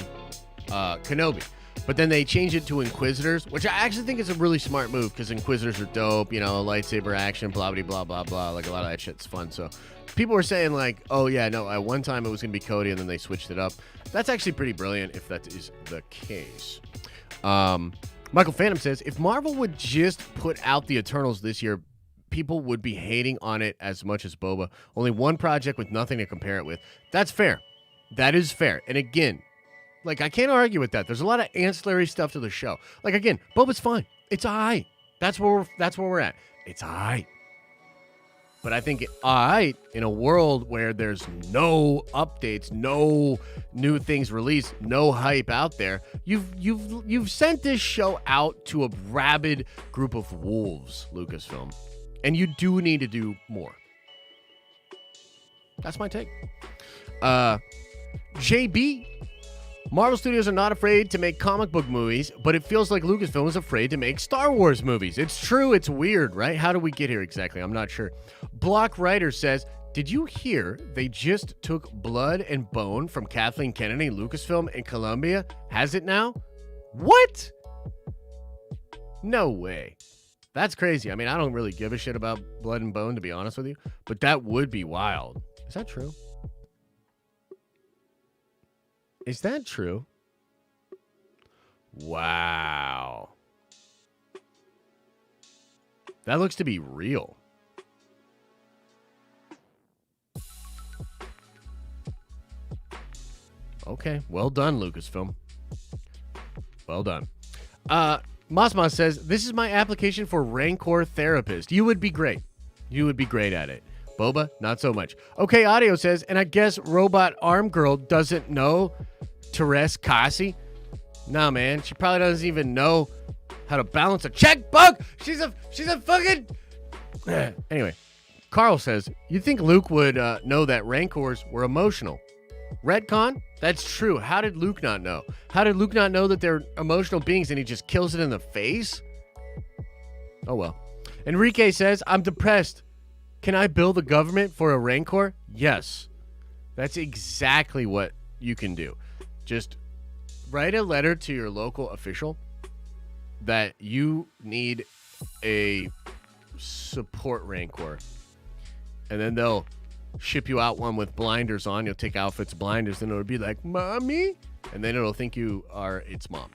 A: Kenobi. But then they changed it to Inquisitors, which I actually think is a really smart move because Inquisitors are dope, lightsaber action, blah, blah, blah, blah, blah. Like, a lot of that shit's fun. So people were saying, like, oh, yeah, no, at one time it was going to be Cody, and then they switched it up. That's actually pretty brilliant if that is the case. Michael Phantom says, if Marvel would just put out the Eternals this year, people would be hating on it as much as Boba. Only one project with nothing to compare it with. That's fair. That is fair. And again, like, I can't argue with that. There's a lot of ancillary stuff to the show. Like, again, Boba's fine. It's all right. That's where we're at. It's all right. But I think all right in a world where there's no updates, no new things released, no hype out there, you've sent this show out to a rabid group of wolves, Lucasfilm. And you do need to do more. That's my take. JB, Marvel Studios are not afraid to make comic book movies, but it feels like Lucasfilm is afraid to make Star Wars movies. It's true. It's weird, right? How do we get here exactly? I'm not sure. Block Writer says, did you hear they just took Blood and Bone from Kathleen Kennedy, Lucasfilm, and Columbia? Has it now? What? No way. That's crazy. I mean, I don't really give a shit about Blood and Bone, to be honest with you, but that would be wild. Is that true? Is that true? Wow. That looks to be real. Okay, well done, Lucasfilm. Well done. Mosmos says, this is my application for Rancor Therapist. You would be great. You would be great at it. Boba, not so much. Okay, Audio says, and I guess Robot Arm Girl doesn't know Therese Kasi. Nah, man, she probably doesn't even know how to balance a checkbook. She's a fucking... Anyway, Carl says, you think Luke would know that Rancors were emotional? Retcon? That's true. How did Luke not know? How did Luke not know that they're emotional beings and he just kills it in the face? Oh, well. Enrique says, I'm depressed. Can I bill the government for a Rancor? Yes. That's exactly what you can do. Just write a letter to your local official that you need a support Rancor. And then they'll ship you out one with blinders on. You'll take Outfit's blinders, and it'll be like, Mommy? And then it'll think you are its mom.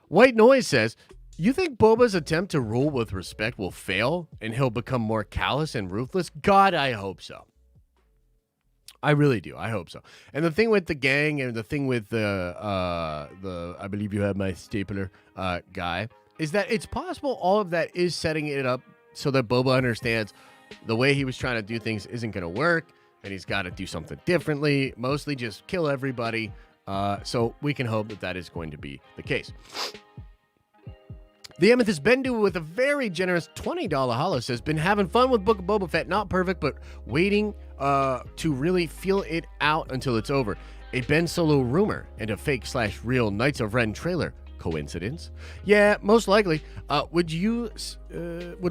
A: White Noise says, you think Boba's attempt to rule with respect will fail, and he'll become more callous and ruthless? God, I hope so. I really do. I hope so. And the thing with the gang and the thing with the I believe you have my stapler guy is that it's possible all of that is setting it up so that Boba understands the way he was trying to do things isn't going to work, and he's got to do something differently, mostly just kill everybody. So we can hope that that is going to be the case. The Amethyst Bendu with a very generous $20 holo says, been having fun with Book of Boba Fett. Not perfect, but waiting to really feel it out until it's over. A Ben Solo rumor and a fake/real Knights of Ren trailer. Coincidence? Yeah, most likely. Would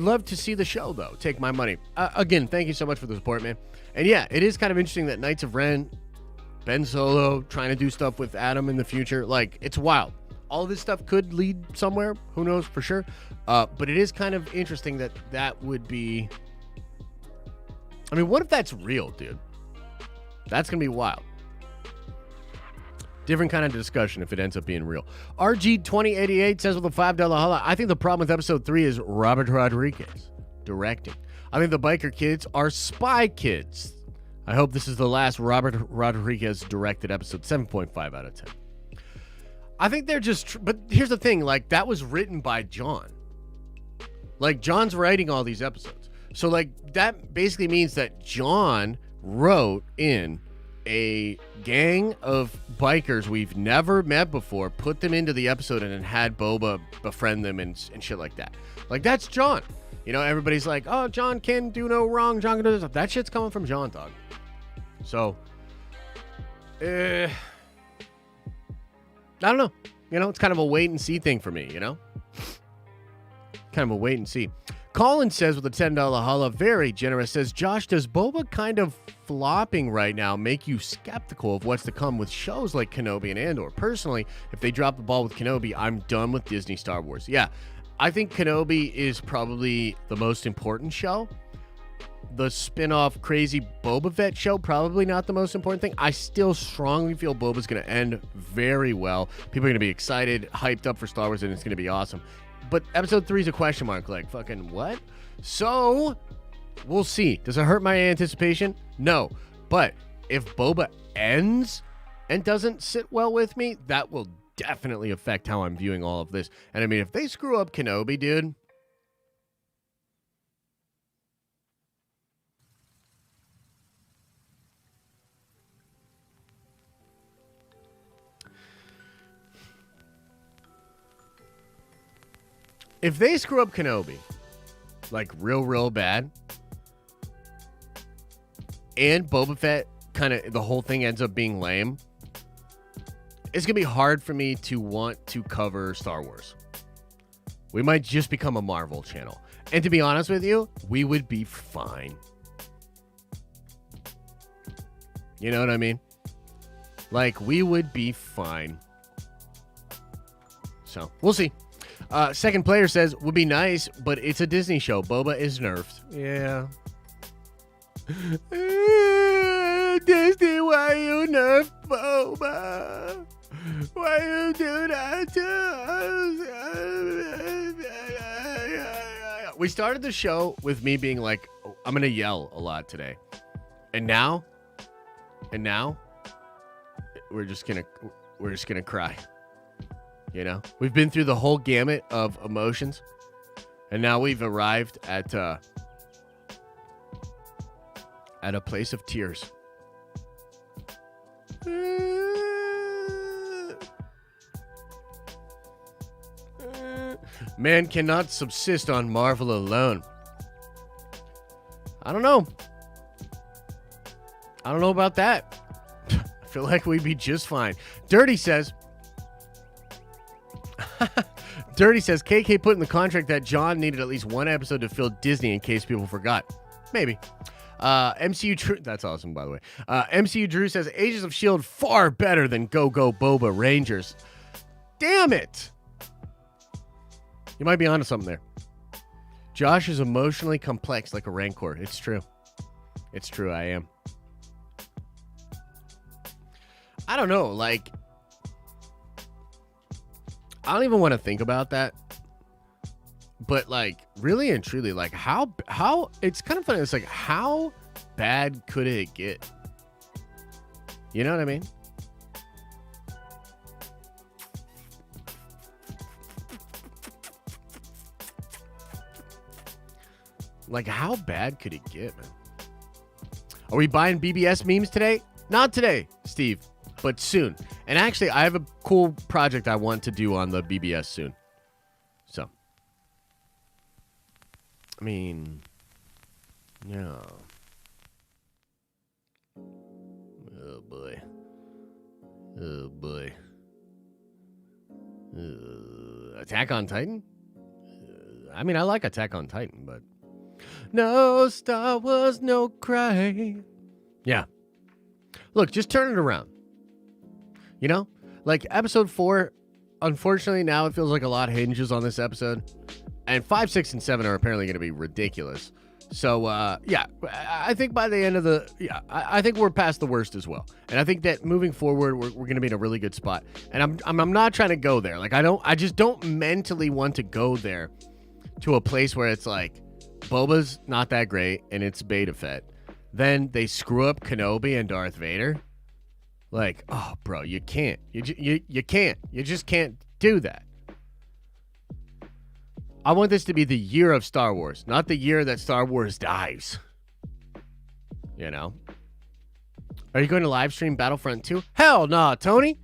A: love to see the show, though. Take my money. Again, thank you so much for the support, man. And yeah, it is kind of interesting that Knights of Ren, Ben Solo, trying to do stuff with Adam in the future. Like, it's wild. All of this stuff could lead somewhere. Who knows for sure? But it is kind of interesting that that would be... I mean, what if that's real, dude? That's going to be wild. Different kind of discussion if it ends up being real. RG2088 says with a $5 holla, I think the problem with episode 3 is Robert Rodriguez directing. I think the biker kids are spy kids. I hope this is the last Robert Rodriguez directed episode. 7.5 out of 10. I think they're just... But here's the thing. Like, that was written by John. Like, John's writing all these episodes. So, like, that basically means that John wrote in a gang of bikers we've never met before, put them into the episode, and then had Boba befriend them and shit like that. Like, that's John. You know, everybody's like, oh, John can do no wrong. John can do this. That shit's coming from John, dog. So, I don't know. You know, it's kind of a wait and see thing for me, you know? Kind of a wait and see. Colin says with a $10 holla, very generous, says, Josh, does Boba kind of flopping right now make you skeptical of what's to come with shows like Kenobi and Andor? Personally, if they drop the ball with Kenobi, I'm done with Disney Star Wars. Yeah, I think Kenobi is probably the most important show. The spin-off crazy Boba Fett show, probably not the most important thing. I still strongly feel Boba's going to end very well. People are going to be excited, hyped up for Star Wars, and it's going to be awesome. But episode 3 is a question mark. Like, fucking what? So, we'll see. Does it hurt my anticipation? No. But if Boba ends and doesn't sit well with me, that will definitely affect how I'm viewing all of this. And I mean, if they screw up Kenobi, dude... If they screw up Kenobi, like real bad, and Boba Fett kind of, the whole thing ends up being lame, it's going to be hard for me to want to cover Star Wars. We might just become a Marvel channel. And to be honest with you, we would be fine. You know what I mean? Like, we would be fine. So, we'll see. Second player says, would be nice, but it's a Disney show. Boba is nerfed. Yeah. Disney, why you nerf Boba? Why you do that to us? We started the show with me being like, oh, I'm going to yell a lot today. And now, we're just going to cry. You know, we've been through the whole gamut of emotions, and now we've arrived at a place of tears. Man cannot subsist on Marvel alone. I don't know about that. I feel like we'd be just fine. Dirty says, KK put in the contract that John needed at least one episode to fill Disney in case people forgot. Maybe. MCU Drew, that's awesome, by the way. MCU Drew says, Agents of S.H.I.E.L.D. far better than Go Go Boba Rangers. Damn it! You might be onto something there. Josh is emotionally complex like a rancor. It's true. It's true, I am. I don't know, like... I don't even want to think about that. But, like, really and truly, like, how, it's kind of funny. It's like, how bad could it get? You know what I mean? Like, how bad could it get, man? Are we buying BBS memes today? Not today, Steve, but soon. And actually, I have a cool project I want to do on the BBS soon. So, I mean, yeah. Oh, boy. Oh, boy. Attack on Titan? I mean, I like Attack on Titan, but... No Star Wars, no cry. Yeah. Look, just turn it around. You know? Like, episode 4, unfortunately, now it feels like a lot hinges on this episode. And 5, 6, and 7 are apparently going to be ridiculous. So, yeah, I think by the end of the... Yeah, I think we're past the worst as well. And I think that moving forward, we're going to be in a really good spot. And I'm not trying to go there. Like, I just don't mentally want to go there to a place where it's like, Boba's not that great, and it's Beta Fett. Then they screw up Kenobi and Darth Vader. Like, oh, bro, you can't. You can't. You just can't do that. I want this to be the year of Star Wars, not the year that Star Wars dies. You know? Are you going to live stream Battlefront 2? Hell no, Tony.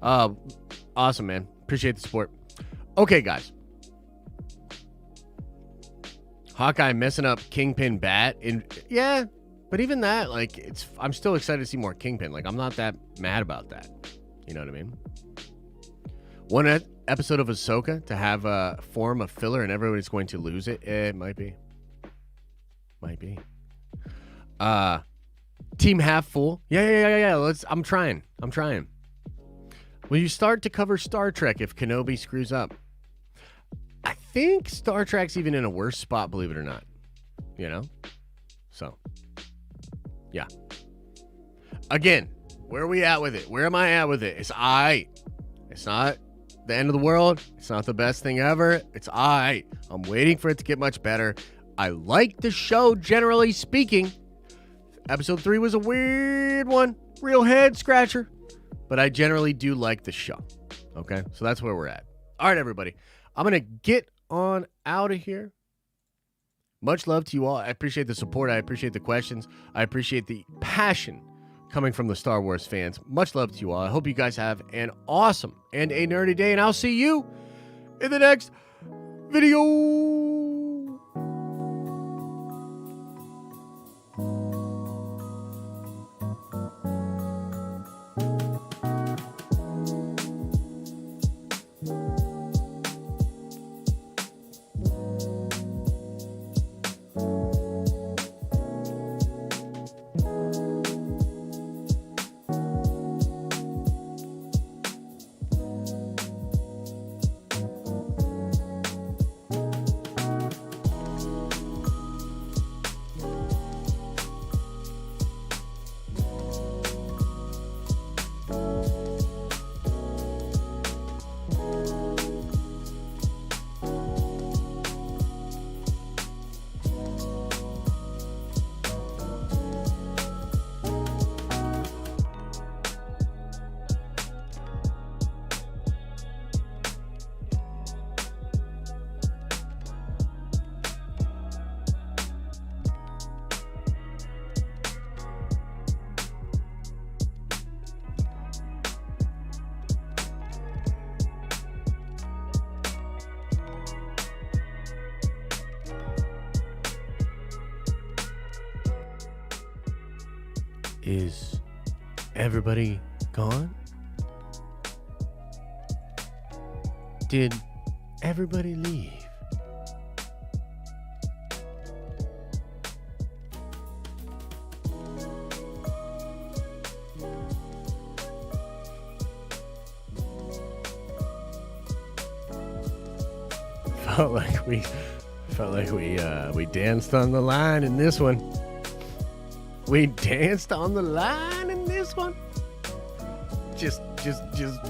A: Awesome, man. Appreciate the support. Okay, guys. Hawkeye messing up Kingpin bat. Yeah, but even that, like, I'm still excited to see more Kingpin. Like, I'm not that mad about that. You know what I mean? One episode of Ahsoka to have a form of filler and everybody's going to lose it. It might be. Might be. Team half full. Yeah. I'm trying. Will you start to cover Star Trek if Kenobi screws up? I think Star Trek's even in a worse spot, believe it or not. You know? So, yeah. Again, where are we at with it? Where am I at with it? It's all right. It's not the end of the world. It's not the best thing ever. It's all right. I'm waiting for it to get much better. I like the show, generally speaking. Episode 3 was a weird one. Real head scratcher. But I generally do like the show. Okay? So that's where we're at. All right, everybody. I'm going to get on out of here. Much love to you all. I appreciate the support. I appreciate the questions. I appreciate the passion coming from the Star Wars fans. Much love to you all. I hope you guys have an awesome and a nerdy day. And I'll see you in the next video. Is everybody gone? Did everybody leave? Felt like we danced on the line in this one. We danced on the line in this one. Just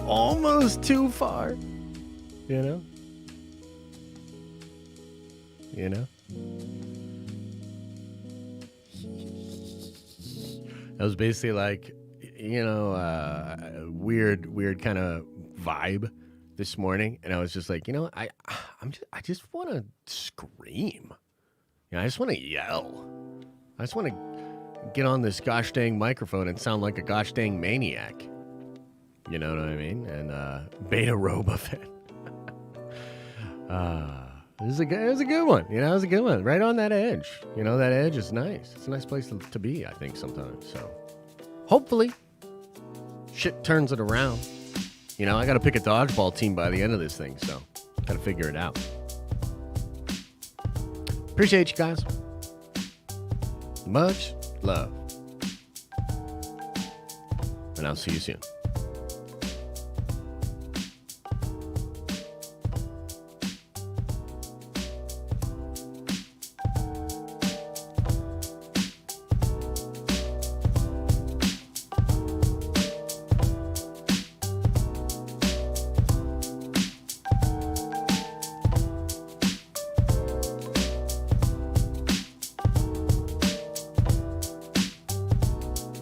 A: almost too far. You know? That was basically like, weird kind of vibe this morning. And I was just like, I just want to scream. I just want to yell. I just want to get on this gosh dang microphone and sound like a gosh dang maniac. You know what I mean? And Beta Boba Fett. It was a good one. It was a good one. Right on that edge. That edge is nice. It's a nice place to be, I think, sometimes. So hopefully shit turns it around. I got to pick a dodgeball team by the end of this thing, so got to figure it out. Appreciate you guys. Much love. And I'll see you soon.